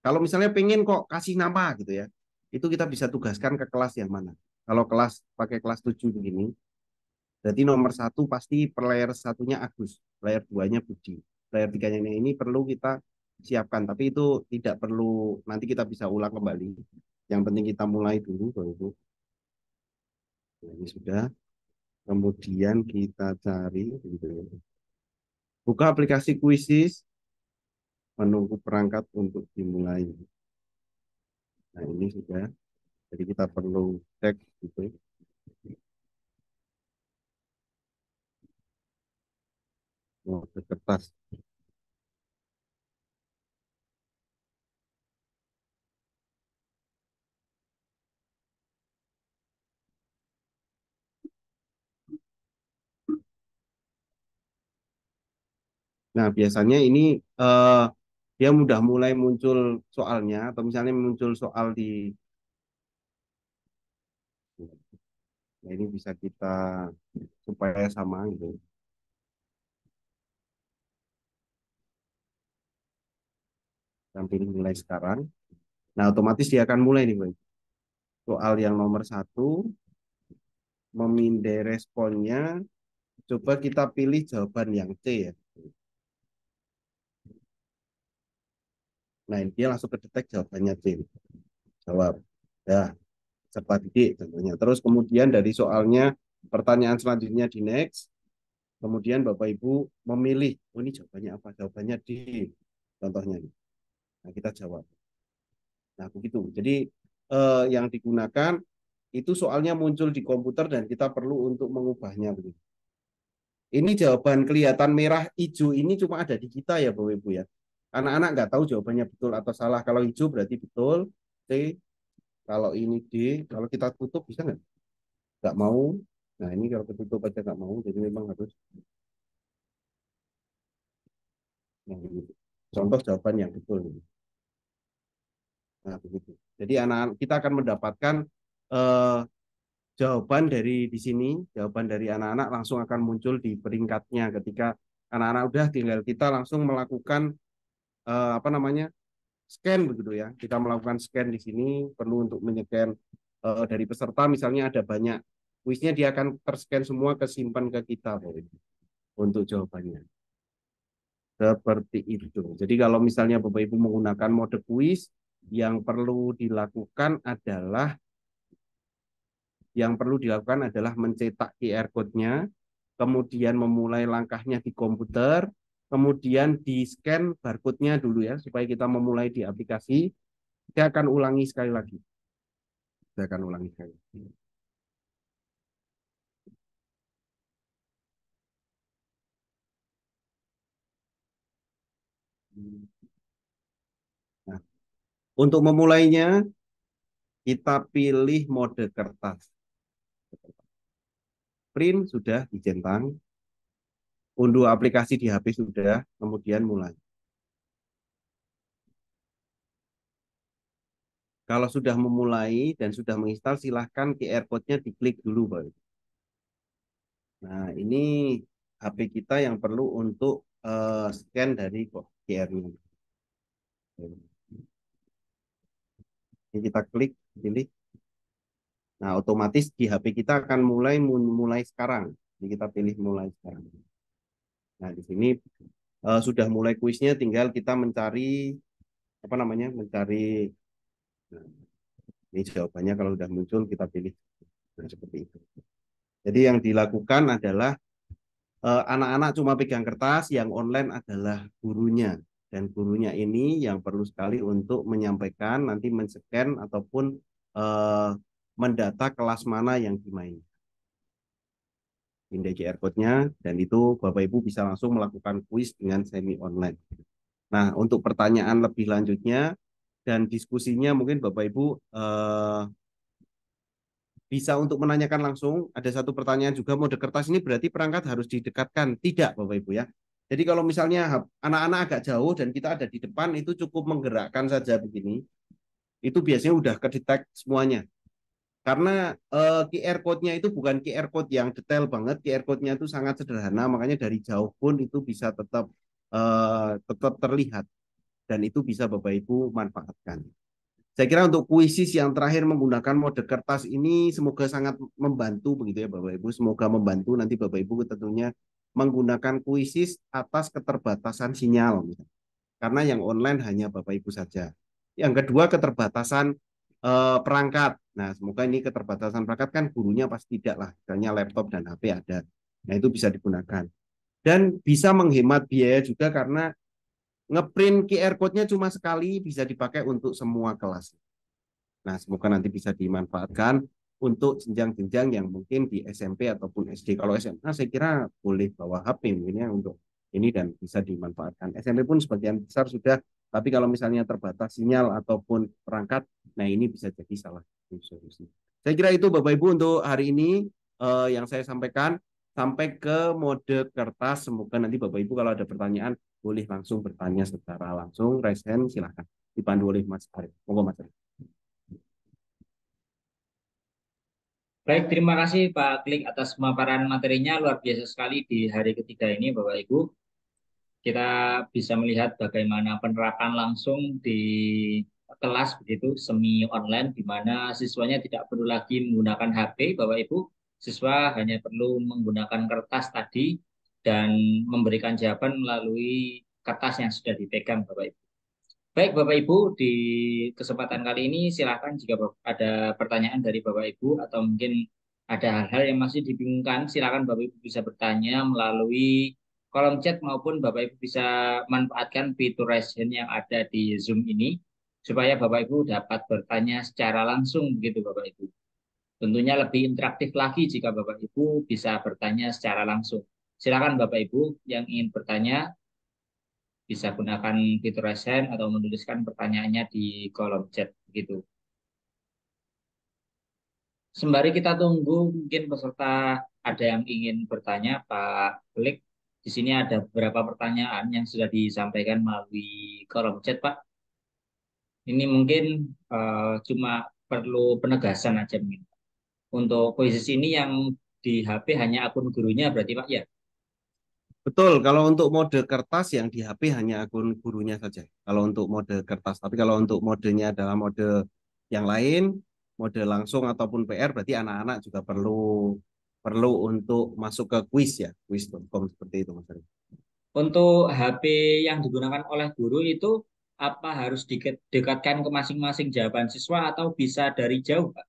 Kalau misalnya pengen kok kasih nama gitu ya, itu kita bisa tugaskan ke kelas yang mana. Kalau kelas pakai kelas 7 begini, berarti nomor satu pasti player satunya Agus, player duanya Budi, player tiganya ini perlu kita siapkan. Tapi itu tidak perlu, nanti kita bisa ulang kembali. Yang penting kita mulai dulu, Bapak Ibu. Nah, ini sudah. Kemudian kita cari, gitu ya. Buka aplikasi Quizzes, menunggu perangkat untuk dimulai. Nah, ini sudah. Jadi kita perlu cek gitu. Mode kertas. Nah, biasanya ini dia mudah mulai muncul soalnya, atau misalnya muncul soal di, nah ini bisa kita supaya sama gitu. Tampil mulai sekarang. Nah, otomatis dia akan mulai nih, Boy. Soal yang nomor satu, memindai responnya, coba kita pilih jawaban yang C ya. Nah, dia langsung kedetek jawabannya C. Jawab. Ya, serta titik tentunya. Terus kemudian dari soalnya, pertanyaan selanjutnya di next. Kemudian Bapak Ibu memilih, oh ini jawabannya apa? Jawabannya di, contohnya. Nah, kita jawab. Nah, begitu. Jadi yang digunakan itu soalnya muncul di komputer dan kita perlu untuk mengubahnya. Begitu. Ini jawaban kelihatan merah, hijau ini cuma ada di kita ya Bapak Ibu ya. Anak-anak nggak tahu jawabannya betul atau salah. Kalau hijau berarti betul, C. Kalau ini D, kalau kita tutup bisa nggak? Nggak mau. Nah, ini kalau ketutup aja nggak mau, jadi memang harus. Nah, begitu. Contoh jawaban yang betul. Nah, begitu. Jadi anak kita akan mendapatkan eh, jawaban dari di sini, jawaban dari anak-anak langsung akan muncul di peringkatnya ketika anak-anak udah tinggal kita langsung melakukan apa namanya? Scan begitu ya. Kita melakukan scan di sini perlu untuk menycan dari peserta misalnya ada banyak kuisnya dia akan terscan semua kesimpan ke kita untuk jawabannya. Seperti itu. Jadi kalau misalnya Bapak Ibu menggunakan mode kuis yang perlu dilakukan adalah mencetak QR code-nya, kemudian memulai langkahnya di komputer, kemudian di-scan barcode-nya dulu ya, supaya kita memulai di aplikasi. Saya akan ulangi sekali lagi. Saya akan ulangi sekali lagi. Nah, untuk memulainya, kita pilih mode kertas. Print sudah dicentang, unduh aplikasi di HP sudah, kemudian mulai. Kalau sudah memulai dan sudah menginstal, silahkan QR code-nya diklik dulu, Pak. Nah, ini HP kita yang perlu untuk scan dari QR-nya. Ini kita klik, pilih. Nah, otomatis di HP kita akan mulai sekarang. Jadi kita pilih mulai sekarang. Nah, di sini sudah mulai kuisnya, tinggal kita mencari apa namanya? Mencari nah, ini jawabannya kalau sudah muncul kita pilih. Nah, seperti itu. Jadi yang dilakukan adalah anak-anak cuma pegang kertas, yang online adalah gurunya. Dan gurunya ini yang perlu sekali untuk menyampaikan, nanti men-scan ataupun eh, mendata kelas mana yang dimain. Pindah QR code-nya, dan itu Bapak Ibu bisa langsung melakukan kuis dengan semi online. Nah, untuk pertanyaan lebih lanjutnya dan diskusinya mungkin Bapak Ibu bisa untuk menanyakan langsung. Ada satu pertanyaan juga, mode kertas ini berarti perangkat harus didekatkan? Tidak, Bapak Ibu ya. Jadi kalau misalnya anak-anak agak jauh dan kita ada di depan, itu cukup menggerakkan saja begini. Itu biasanya udah kedetek semuanya. Karena QR code-nya itu bukan QR code yang detail banget, QR code-nya itu sangat sederhana, makanya dari jauh pun itu bisa tetap terlihat dan itu bisa Bapak Ibu manfaatkan. Saya kira untuk kuisis yang terakhir menggunakan mode kertas ini semoga sangat membantu begitu ya Bapak Ibu. Semoga membantu nanti Bapak Ibu tentunya menggunakan kuisis atas keterbatasan sinyal. Karena yang online hanya Bapak Ibu saja. Yang kedua keterbatasan perangkat. Nah semoga ini keterbatasan perangkat kan gurunya pasti tidak lah. Misalnya laptop dan HP ada. Nah itu bisa digunakan. Dan bisa menghemat biaya juga karena ngeprint QR code-nya cuma sekali bisa dipakai untuk semua kelas. Nah, semoga nanti bisa dimanfaatkan untuk jenjang-jenjang yang mungkin di SMP ataupun SD. Kalau SMA saya kira boleh bawa HP mungkin ya untuk ini dan bisa dimanfaatkan. SMP pun sebagian besar sudah, tapi kalau misalnya terbatas sinyal ataupun perangkat, nah ini bisa jadi salah satu solusi. Saya kira itu Bapak Ibu untuk hari ini yang saya sampaikan. Sampai ke mode kertas. Semoga nanti Bapak Ibu kalau ada pertanyaan boleh langsung bertanya secara langsung. Raise hand silahkan. Dipandu oleh Mas Arif. Monggo Mas Arif. Baik, terima kasih Pak Klik atas pemaparan materinya luar biasa sekali di hari ketiga ini Bapak Ibu. Kita bisa melihat bagaimana penerapan langsung di kelas begitu semi online di mana siswanya tidak perlu lagi menggunakan HP Bapak Ibu. Siswa hanya perlu menggunakan kertas tadi dan memberikan jawaban melalui kertas yang sudah dipegang Bapak Ibu. Baik Bapak Ibu, di kesempatan kali ini silakan jika ada pertanyaan dari Bapak Ibu atau mungkin ada hal-hal yang masih dibingungkan, silakan Bapak Ibu bisa bertanya melalui kolom chat maupun Bapak Ibu bisa manfaatkan fitur raise hand yang ada di Zoom ini supaya Bapak Ibu dapat bertanya secara langsung begitu Bapak Ibu. Tentunya lebih interaktif lagi jika Bapak Ibu bisa bertanya secara langsung. Silakan Bapak Ibu yang ingin bertanya bisa gunakan fitur raise hand atau menuliskan pertanyaannya di kolom chat gitu. Sembari kita tunggu mungkin peserta ada yang ingin bertanya, Pak Klik. Di sini ada beberapa pertanyaan yang sudah disampaikan melalui kolom chat, Pak. Ini mungkin cuma perlu penegasan aja mungkin. Untuk posisi ini yang di HP hanya akun gurunya berarti Pak ya? Betul, kalau untuk mode kertas yang di HP hanya akun gurunya saja. Kalau untuk mode kertas, tapi kalau untuk modenya adalah mode yang lain, mode langsung ataupun PR, berarti anak-anak juga perlu perlu untuk masuk ke kuis ya, kuis.com seperti itu Mas Ari. Untuk HP yang digunakan oleh guru itu apa harus didekatkan ke masing-masing jawaban siswa atau bisa dari jauh, Pak?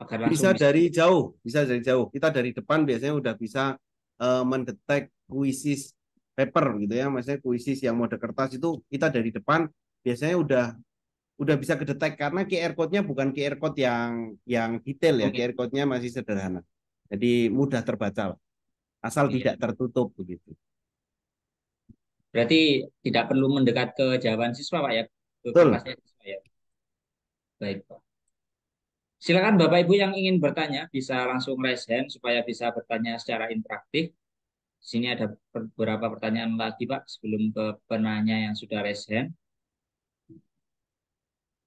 Agar langsung Bisa bisa. dari jauh, bisa dari jauh. Kita dari depan biasanya udah bisa mendetek kuisis paper gitu ya, maksudnya kuisis yang mode kertas itu kita dari depan biasanya udah bisa kedetek karena QR code-nya bukan QR code yang detail ya, Rumit. QR code-nya masih sederhana. Jadi mudah terbaca, asal Iya. tidak tertutup begitu. Berarti tidak perlu mendekat ke jawaban siswa, Pak ya, ke Betul. kertasnya siswa ya. Baik, Pak. Silakan Bapak Ibu yang ingin bertanya bisa langsung raise hand supaya bisa bertanya secara interaktif. Di sini ada beberapa pertanyaan lagi, Pak, sebelum ke penanya yang sudah raise hand.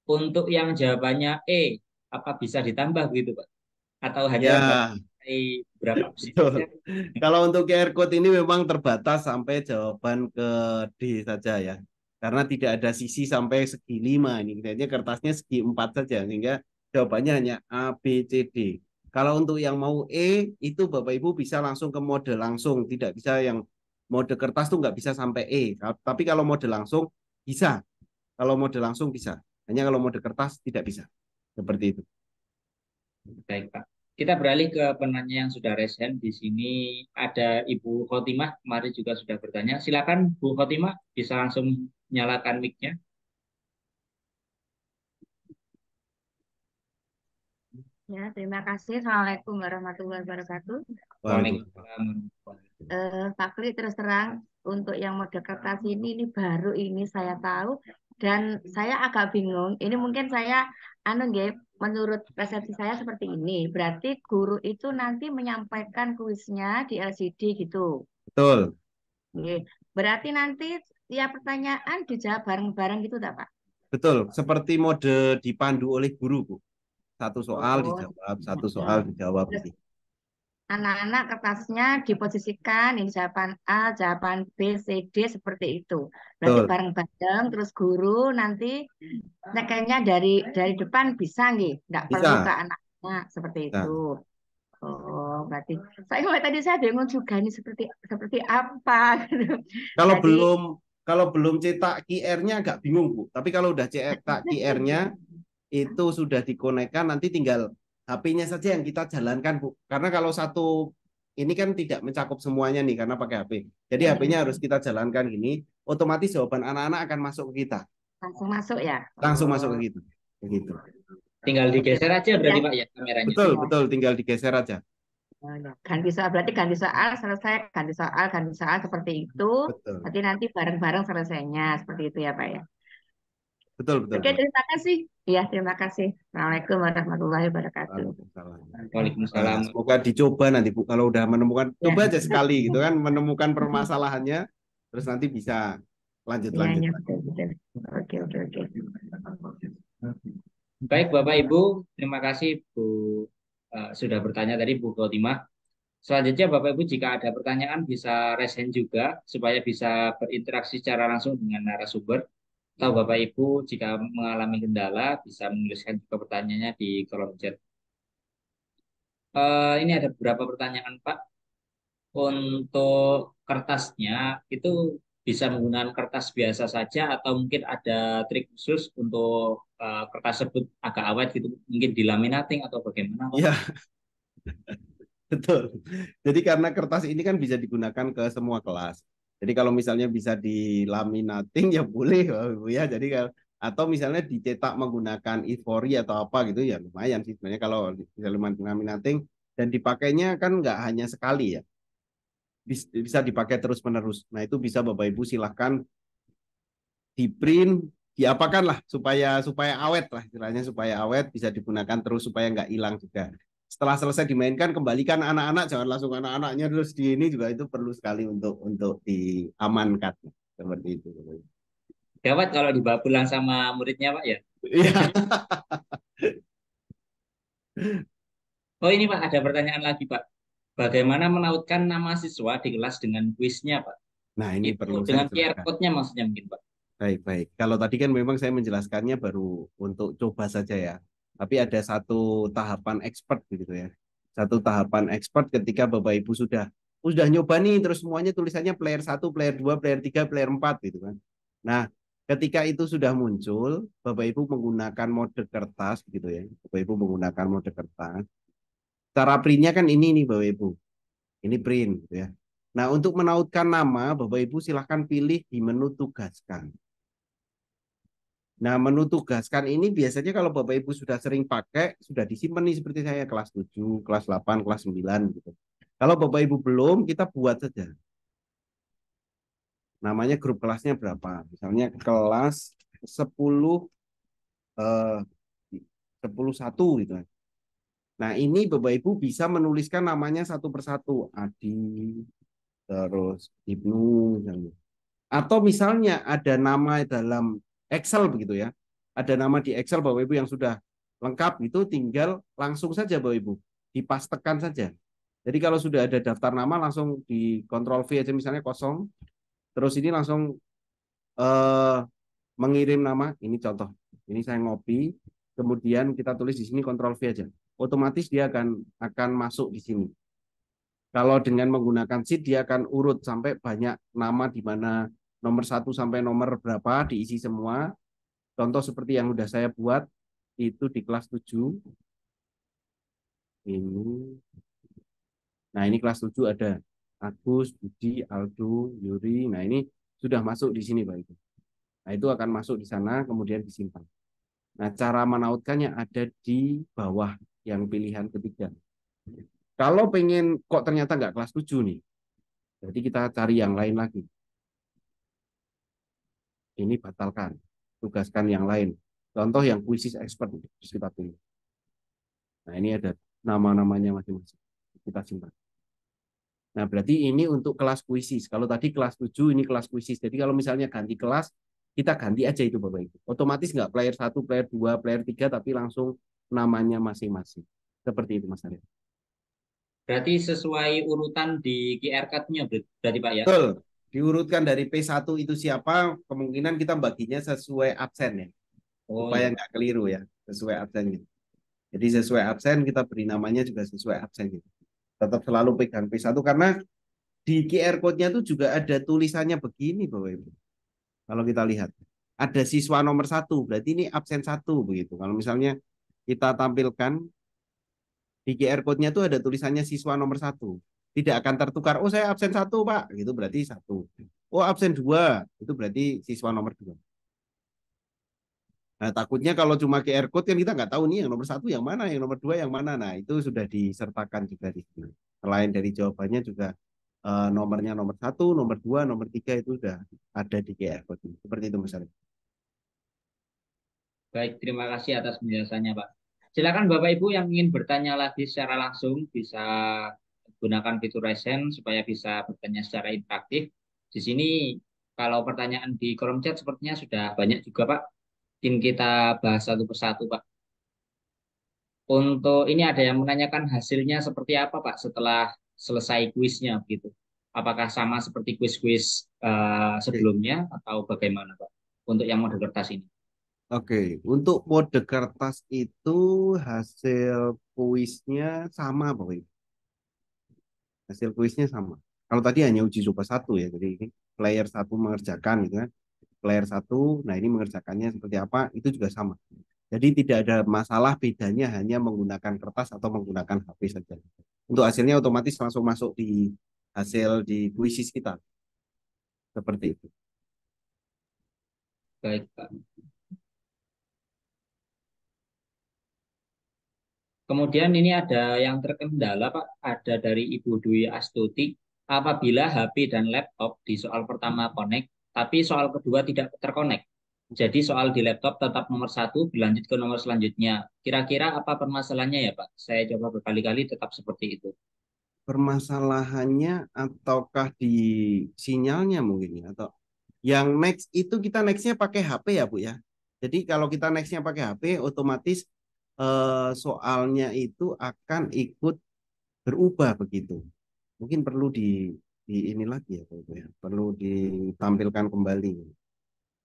untuk yang jawabannya E, apa bisa ditambah begitu Pak? Atau hanya Ya, batas berapa opsi saja? betul. Kalau untuk QR code ini memang terbatas sampai jawaban ke D saja ya. Karena tidak ada sisi sampai segi 5 ini. Kayaknya kertasnya segi 4 saja sehingga jawabannya hanya A, B, C, D. Kalau untuk yang mau E itu Bapak Ibu bisa langsung ke mode langsung, tidak bisa yang mode kertas tuh nggak bisa sampai E. Tapi kalau mode langsung bisa. Kalau mode langsung bisa. Hanya kalau mode kertas tidak bisa. Seperti itu. Baik, Pak. Kita beralih ke penanya yang sudah resen. Di sini ada Ibu Khotimah, kemarin juga sudah bertanya. Silakan Bu Khotimah, bisa langsung nyalakan mic-nya. Ya, terima kasih. Assalamualaikum warahmatullahi wabarakatuh. Waalaikumsalam. Waalaikumsalam. Pak Kli, terus terang untuk yang mode kertas ini baru ini saya tahu dan saya agak bingung. Ini mungkin saya nggih, menurut persepsi saya seperti ini. Berarti guru itu nanti menyampaikan kuisnya di LCD gitu. Betul. Nggih. Berarti nanti tiap pertanyaan dijawab bareng-bareng gitu tak, Pak? Betul, seperti mode dipandu oleh guru, Bu. Satu soal Oh, dijawab, satu soal heeh. dijawab. Terus anak-anak kertasnya diposisikan ini jawaban A, jawaban B, C, D seperti itu. Berarti Betul, bareng-bareng terus guru nanti nekennya dari depan bisa nggih, nggak perlu ke bisa. anaknya seperti itu. Nah, Oh, berarti saya bingung juga nih seperti seperti apa gitu. kalau Jadi belum kalau belum cetak QR-nya agak bingung, Bu. Tapi kalau udah cetak QR-nya itu sudah dikonekkan, nanti tinggal HP-nya saja yang kita jalankan, Bu. Karena kalau satu ini kan tidak mencakup semuanya nih karena pakai HP. Jadi ya, HP-nya ya, harus kita jalankan gini, otomatis jawaban anak-anak akan masuk ke kita. langsung masuk ya. Langsung masuk Oh, ke kita. Begitu. Tinggal oke. digeser aja Ya, berarti Pak ya kameranya. Betul, ya. betul, tinggal digeser aja. Oh, ya. Ganti soal berarti ganti soal selesai ganti soal seperti itu. Betul. Berarti nanti bareng-bareng selesainya seperti itu ya Pak ya. Betul, betul, Oke, Bu. terima kasih. Ya, terima kasih. Assalamualaikum warahmatullahi wabarakatuh. Waalaikumsalam. Nah, Waalaikumsalam. semoga dicoba nanti Bu kalau udah menemukan, Ya, coba aja sekali gitu kan, menemukan permasalahannya, terus nanti bisa ya, lanjut-lanjut. ya, betul, betul. Oke, oke, oke. Baik Bapak Ibu, terima kasih Bu sudah bertanya tadi Bu Khotimah. Selanjutnya Bapak Ibu jika ada pertanyaan bisa resen juga supaya bisa berinteraksi secara langsung dengan narasumber. Atau Bapak Ibu jika mengalami kendala bisa menuliskan juga pertanyaannya di kolom chat. Ini ada beberapa pertanyaan Pak. Untuk kertasnya itu bisa menggunakan kertas biasa saja atau mungkin ada trik khusus untuk kertas tersebut agak awet gitu, mungkin dilaminating atau bagaimana Pak? Iya, betul. Jadi karena kertas ini kan bisa digunakan ke semua kelas. Jadi kalau misalnya bisa dilaminating ya boleh Bu ya. Jadi kalau atau misalnya dicetak menggunakan ivory atau apa gitu ya lumayan sih sebenarnya kalau bisa laminating dan dipakainya kan nggak hanya sekali ya. Bisa dipakai terus menerus. Nah itu bisa Bapak Ibu silahkan di print, diapakan lah supaya supaya awet lah istilahnya supaya awet bisa digunakan terus supaya nggak hilang juga. Setelah selesai dimainkan kembalikan anak-anak jangan langsung anak-anaknya terus di ini juga itu perlu sekali untuk diamankan seperti itu. Gawat kalau dibawa pulang sama muridnya Pak ya. Iya. Oh ini Pak ada pertanyaan lagi Pak. Bagaimana menautkan nama siswa di kelas dengan kuisnya Pak? Nah ini Itu perlu saya dengan QR jelaskan. code-nya maksudnya mungkin Pak. Baik baik. Kalau tadi kan memang saya menjelaskannya baru untuk coba saja ya. Tapi ada satu tahapan expert gitu ya. Satu tahapan expert ketika Bapak Ibu sudah nyoba nih terus semuanya tulisannya player satu, player 2, player 3, player 4 gitu kan. Nah, ketika itu sudah muncul, Bapak Ibu menggunakan mode kertas gitu ya. Bapak Ibu menggunakan mode kertas. Cara printnya kan ini nih Bapak Ibu. Ini print gitu ya. Nah, untuk menautkan nama, Bapak Ibu silahkan pilih di menu tugaskan. Nah, menu tugaskan ini biasanya kalau Bapak Ibu sudah sering pakai, sudah disimpan nih seperti saya kelas 7, kelas 8, kelas 9 gitu. Kalau Bapak Ibu belum, kita buat saja. Namanya grup kelasnya berapa? Misalnya kelas 10 eh 10 1 gitu. Nah, ini Bapak Ibu bisa menuliskan namanya satu persatu. Adi, terus Ibnu misalnya. Atau misalnya ada nama dalam Excel begitu ya. ada nama di Excel Bapak Ibu yang sudah lengkap, itu tinggal langsung saja Bapak Ibu dipastekan saja. Jadi kalau sudah ada daftar nama langsung di Ctrl V aja misalnya kosong, terus ini langsung eh, mengirim nama, ini contoh, ini saya ngopi, kemudian kita tulis di sini Ctrl V aja, otomatis dia akan masuk di sini. Kalau dengan menggunakan sheet dia akan urut sampai banyak nama di mana nomor 1 sampai nomor berapa diisi semua. Contoh seperti yang sudah saya buat itu di kelas 7. Ini. Nah, ini kelas 7 ada Agus, Budi, Aldo, Yuri. Nah, ini sudah masuk di sini Pak Ibu. Nah, itu akan masuk di sana kemudian disimpan. Nah, cara menautkannya ada di bawah yang pilihan ketiga. Kalau pengen kok ternyata nggak kelas 7 nih, jadi kita cari yang lain lagi. Ini batalkan, tugaskan yang lain. Contoh yang kuisis expert, terus kita pilih. Nah, ini ada nama-namanya masing-masing. Kita simpan. Nah, berarti ini untuk kelas kuisis. Kalau tadi kelas 7, ini kelas kuisis. Jadi kalau misalnya ganti kelas, kita ganti aja itu Bapak Ibu. Otomatis nggak player 1, player 2, player 3, tapi langsung namanya masing-masing. Seperti itu Mas Arif. Berarti sesuai urutan di QR code-nya berarti Pak ya? Betul. Diurutkan dari P1 itu siapa, kemungkinan kita baginya sesuai absen ya. Oh Supaya iya. nggak keliru ya, sesuai absen gitu. Jadi sesuai absen kita beri namanya juga sesuai absen gitu. Tetap selalu pegang P1 karena di QR code-nya itu juga ada tulisannya begini Bapak Ibu. Kalau kita lihat, ada siswa nomor 1, berarti ini absen 1 begitu. Kalau misalnya kita tampilkan di QR code-nya itu ada tulisannya siswa nomor 1. Tidak akan tertukar, oh saya absen 1 Pak, gitu berarti 1. Oh absen 2, itu berarti siswa nomor 2. Nah, takutnya kalau cuma QR code kan kita nggak tahu nih yang nomor 1 yang mana, yang nomor 2 yang mana. Nah, itu sudah disertakan juga di sini. Selain dari jawabannya juga nomornya nomor 1, nomor 2, nomor 3 itu sudah ada di QR code. Seperti itu misalnya. Baik, terima kasih atas penjelasannya Pak. Silakan Bapak Ibu yang ingin bertanya lagi secara langsung bisa gunakan fitur raise hand supaya bisa bertanya secara interaktif. Di sini kalau pertanyaan di kolom chat sepertinya sudah banyak juga Pak. Mungkin kita bahas satu persatu Pak. Untuk ini ada yang menanyakan hasilnya seperti apa Pak setelah selesai kuisnya begitu. Apakah sama seperti kuis-kuis Oke. sebelumnya atau bagaimana Pak? Untuk yang model kertas ini. Oke, untuk mode kertas itu hasil kuisnya sama, Boy. Hasil kuisnya sama. Kalau tadi hanya uji coba 1 ya, jadi ini player 1 mengerjakan gitu kan. Player 1, nah ini mengerjakannya seperti apa, itu juga sama. Jadi tidak ada masalah bedanya hanya menggunakan kertas atau menggunakan HP saja. Untuk hasilnya otomatis langsung masuk di hasil di kuisis kita. Seperti itu. Baik Pak. Kemudian ini ada yang terkendala, Pak, ada dari Ibu Dwi Astuti. Apabila HP dan laptop di soal pertama connect, tapi soal kedua tidak terkonek. Jadi soal di laptop tetap nomor 1, berlanjut ke nomor selanjutnya. Kira-kira apa permasalahannya ya, Pak? Saya coba berkali-kali tetap seperti itu. Permasalahannya ataukah di sinyalnya mungkin ya, atau yang next itu kita nextnya pakai HP ya Bu ya. Jadi kalau kita nextnya pakai HP otomatis soalnya itu akan ikut berubah begitu. Mungkin perlu di ini lagi ya Bu ya. Perlu ditampilkan kembali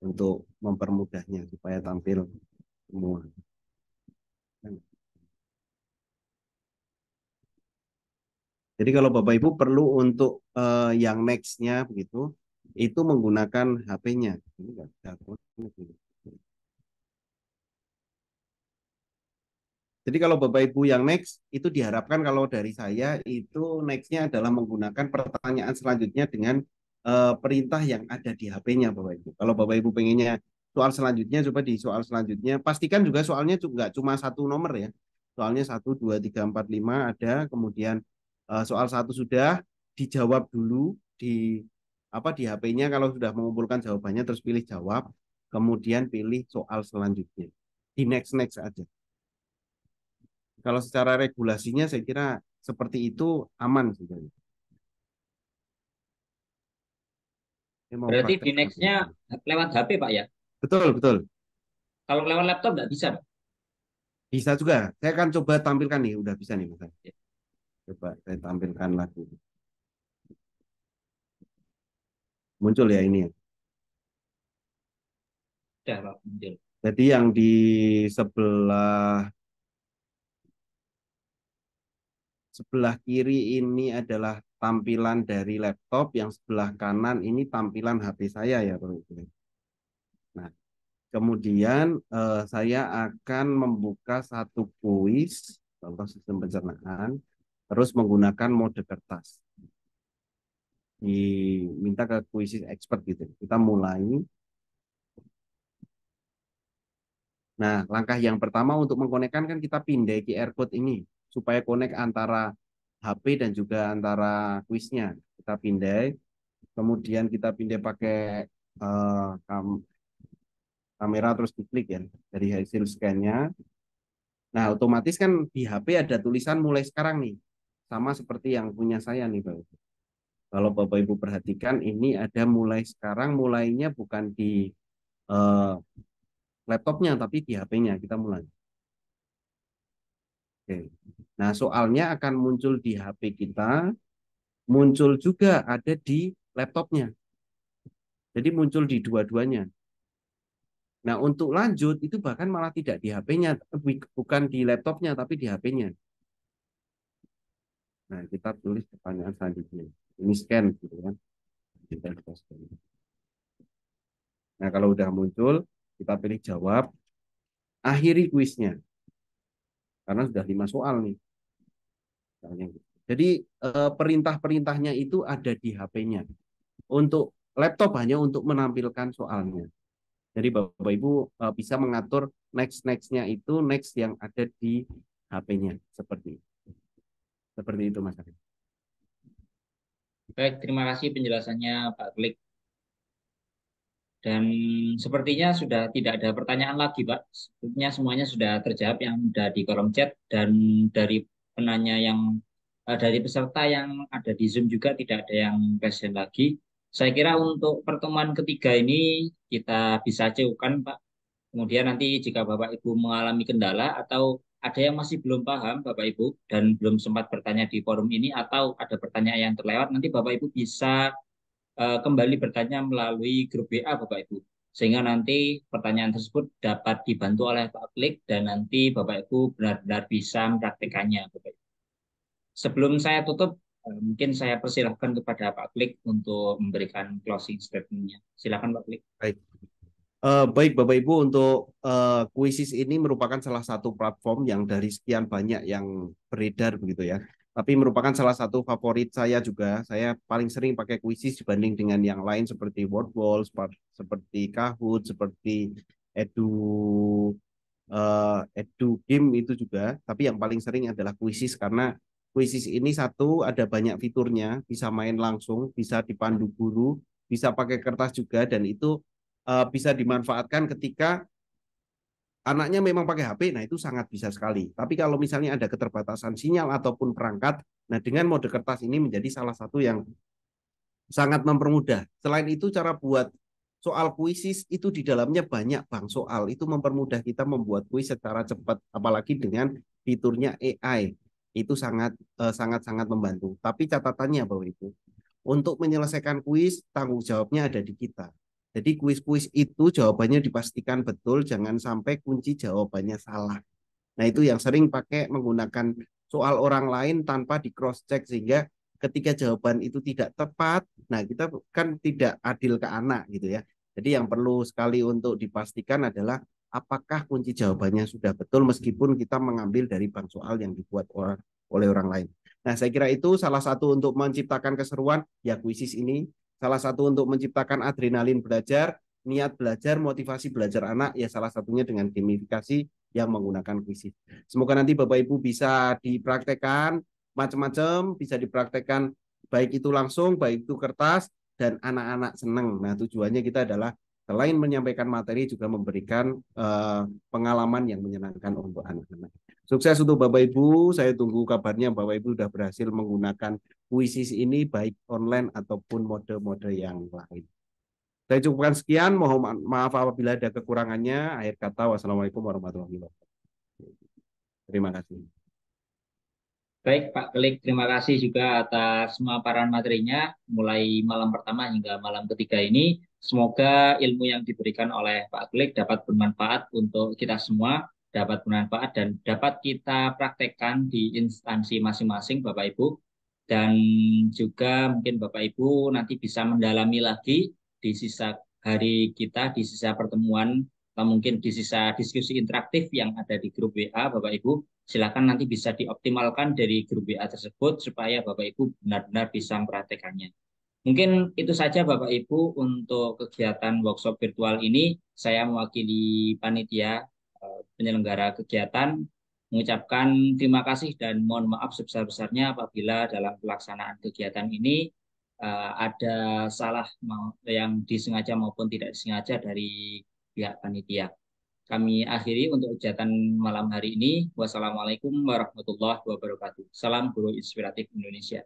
untuk mempermudahnya supaya tampil semua. Jadi kalau Bapak Ibu perlu untuk yang next-nya begitu, itu menggunakan HP-nya. Ini nggak bisa. Jadi kalau Bapak Ibu yang next, itu diharapkan kalau dari saya itu next-nya adalah menggunakan pertanyaan selanjutnya dengan perintah yang ada di HP-nya Bapak Ibu. Kalau Bapak Ibu pengennya soal selanjutnya, coba di soal selanjutnya, pastikan juga soalnya juga cuma 1 nomor ya. Soalnya 1, 2, 3, 4, 5 ada, kemudian soal 1 sudah dijawab dulu di apa di HP-nya kalau sudah mengumpulkan jawabannya terus pilih jawab, kemudian pilih soal selanjutnya. Di next aja. Kalau secara regulasinya saya kira seperti itu aman sebenarnya. Saya mau Berarti praktek di seperti next-nya itu. lewat HP, Pak ya? Betul, betul. Kalau lewat laptop nggak bisa, Pak? Bisa juga. Saya akan coba tampilkan nih. Udah bisa nih, Mas. Coba saya tampilkan lagi. Muncul ya ini. Sudah, Pak, muncul. Jadi yang di sebelah sebelah kiri ini adalah tampilan dari laptop, yang sebelah kanan ini tampilan HP saya ya, Bro. Nah, kemudian saya akan membuka satu kuis contoh sistem pencernaan, terus menggunakan mode kertas. Diminta ke kuis expert gitu. Kita mulai. Nah, langkah yang pertama untuk mengkonekkan kan kita pindai QR code ini supaya konek antara HP dan juga antara kuisnya. Kita pindai, kemudian kita pindai pakai eh, kamera terus diklik ya dari hasil scan-nya. Nah, otomatis kan di HP ada tulisan mulai sekarang nih. Sama seperti yang punya saya nih, Bapak. Kalau Bapak Ibu perhatikan ini ada mulai sekarang, mulainya bukan di eh, laptopnya tapi di HP-nya. Kita mulai. Oke. Nah, soalnya akan muncul di HP kita, muncul juga ada di laptopnya. Jadi muncul di dua-duanya. Nah, untuk lanjut itu bahkan malah tidak di HP-nya, bukan di laptopnya, tapi di HP-nya. Nah, kita tulis pertanyaan selanjutnya. Ini scan, gitu kan. Kita scan. Nah, kalau udah muncul, kita pilih jawab, akhiri kuisnya. Karena sudah 5 soal nih. Jadi, perintah-perintahnya itu ada di HP-nya. Untuk laptop hanya untuk menampilkan soalnya. Jadi Bapak Ibu bisa mengatur next-nya itu next yang ada di HP-nya. Seperti itu Mas Arif. Baik, terima kasih penjelasannya Pak Klik. Dan sepertinya sudah tidak ada pertanyaan lagi, Pak. Sepertinya semuanya sudah terjawab yang sudah di kolom chat, dan dari penanya yang dari peserta yang ada di Zoom juga tidak ada yang present lagi. Saya kira untuk pertemuan ketiga ini kita bisa cukupkan, Pak. Kemudian nanti jika Bapak Ibu mengalami kendala atau ada yang masih belum paham, Bapak Ibu, dan belum sempat bertanya di forum ini, atau ada pertanyaan yang terlewat, nanti Bapak Ibu bisa kembali bertanya melalui grup WA Bapak Ibu. Sehingga nanti pertanyaan tersebut dapat dibantu oleh Pak Klik dan nanti Bapak Ibu benar-benar bisa mempraktekannya, Bapak Ibu. Sebelum saya tutup, mungkin saya persilahkan kepada Pak Klik untuk memberikan closing statement-nya. Silakan Pak Klik. Baik. Baik Bapak Ibu, untuk Quizzes ini merupakan salah satu platform yang dari sekian banyak yang beredar begitu ya. Tapi merupakan salah satu favorit saya juga. Saya paling sering pakai Quizzes dibanding dengan yang lain seperti WordWall, seperti Kahoot, seperti Edu Game itu juga. Tapi yang paling sering adalah Quizzes karena Quizzes ini satu ada banyak fiturnya, bisa main langsung, bisa dipandu guru, bisa pakai kertas juga, dan itu bisa dimanfaatkan ketika anaknya memang pakai HP, nah itu sangat bisa sekali. Tapi kalau misalnya ada keterbatasan sinyal ataupun perangkat, nah dengan mode kertas ini menjadi salah satu yang sangat mempermudah. Selain itu, cara buat soal kuisis itu di dalamnya banyak bank soal. Itu mempermudah kita membuat kuis secara cepat, apalagi dengan fiturnya AI. Itu sangat membantu. Tapi catatannya Bapak Ibu, untuk menyelesaikan kuis, tanggung jawabnya ada di kita. Jadi kuis-kuis itu jawabannya dipastikan betul, jangan sampai kunci jawabannya salah. Nah, itu yang sering pakai menggunakan soal orang lain tanpa di cross check, sehingga ketika jawaban itu tidak tepat, nah kita kan tidak adil ke anak gitu ya. Jadi yang perlu sekali untuk dipastikan adalah apakah kunci jawabannya sudah betul meskipun kita mengambil dari bank soal yang dibuat oleh orang lain. Nah, saya kira itu salah satu untuk menciptakan keseruan ya kuisis ini, salah satu untuk menciptakan adrenalin belajar, niat belajar, motivasi belajar anak ya salah satunya dengan gamifikasi yang menggunakan kuisis. Semoga nanti Bapak Ibu bisa dipraktekkan macam-macam, bisa dipraktekkan baik itu langsung, baik itu kertas, dan anak-anak senang. Nah, tujuannya kita adalah selain menyampaikan materi juga memberikan pengalaman yang menyenangkan untuk anak-anak. Sukses untuk Bapak Ibu, saya tunggu kabarnya Bapak Ibu sudah berhasil menggunakan kuisis ini baik online ataupun mode-mode yang lain. Saya cukupkan sekian, mohon maaf apabila ada kekurangannya. Akhir kata, wassalamualaikum warahmatullahi wabarakatuh. Terima kasih. Baik, Pak Klik, terima kasih juga atas pemaparan materinya mulai malam pertama hingga malam ketiga ini. Semoga ilmu yang diberikan oleh Pak Klik dapat bermanfaat untuk kita semua, dapat bermanfaat dan dapat kita praktekkan di instansi masing-masing, Bapak Ibu. Dan juga mungkin Bapak Ibu nanti bisa mendalami lagi di sisa hari kita, di sisa pertemuan, atau mungkin di sisa diskusi interaktif yang ada di grup WA, Bapak Ibu. Silakan nanti bisa dioptimalkan dari grup WA tersebut supaya Bapak Ibu benar-benar bisa mempraktekannya. Mungkin itu saja Bapak Ibu untuk kegiatan workshop virtual ini. Saya mewakili panitia penyelenggara kegiatan mengucapkan terima kasih dan mohon maaf sebesar-besarnya apabila dalam pelaksanaan kegiatan ini ada salah yang disengaja maupun tidak disengaja dari pihak panitia. Kami akhiri untuk kegiatan malam hari ini. Wassalamualaikum warahmatullahi wabarakatuh. Salam Guru Inspiratif Indonesia.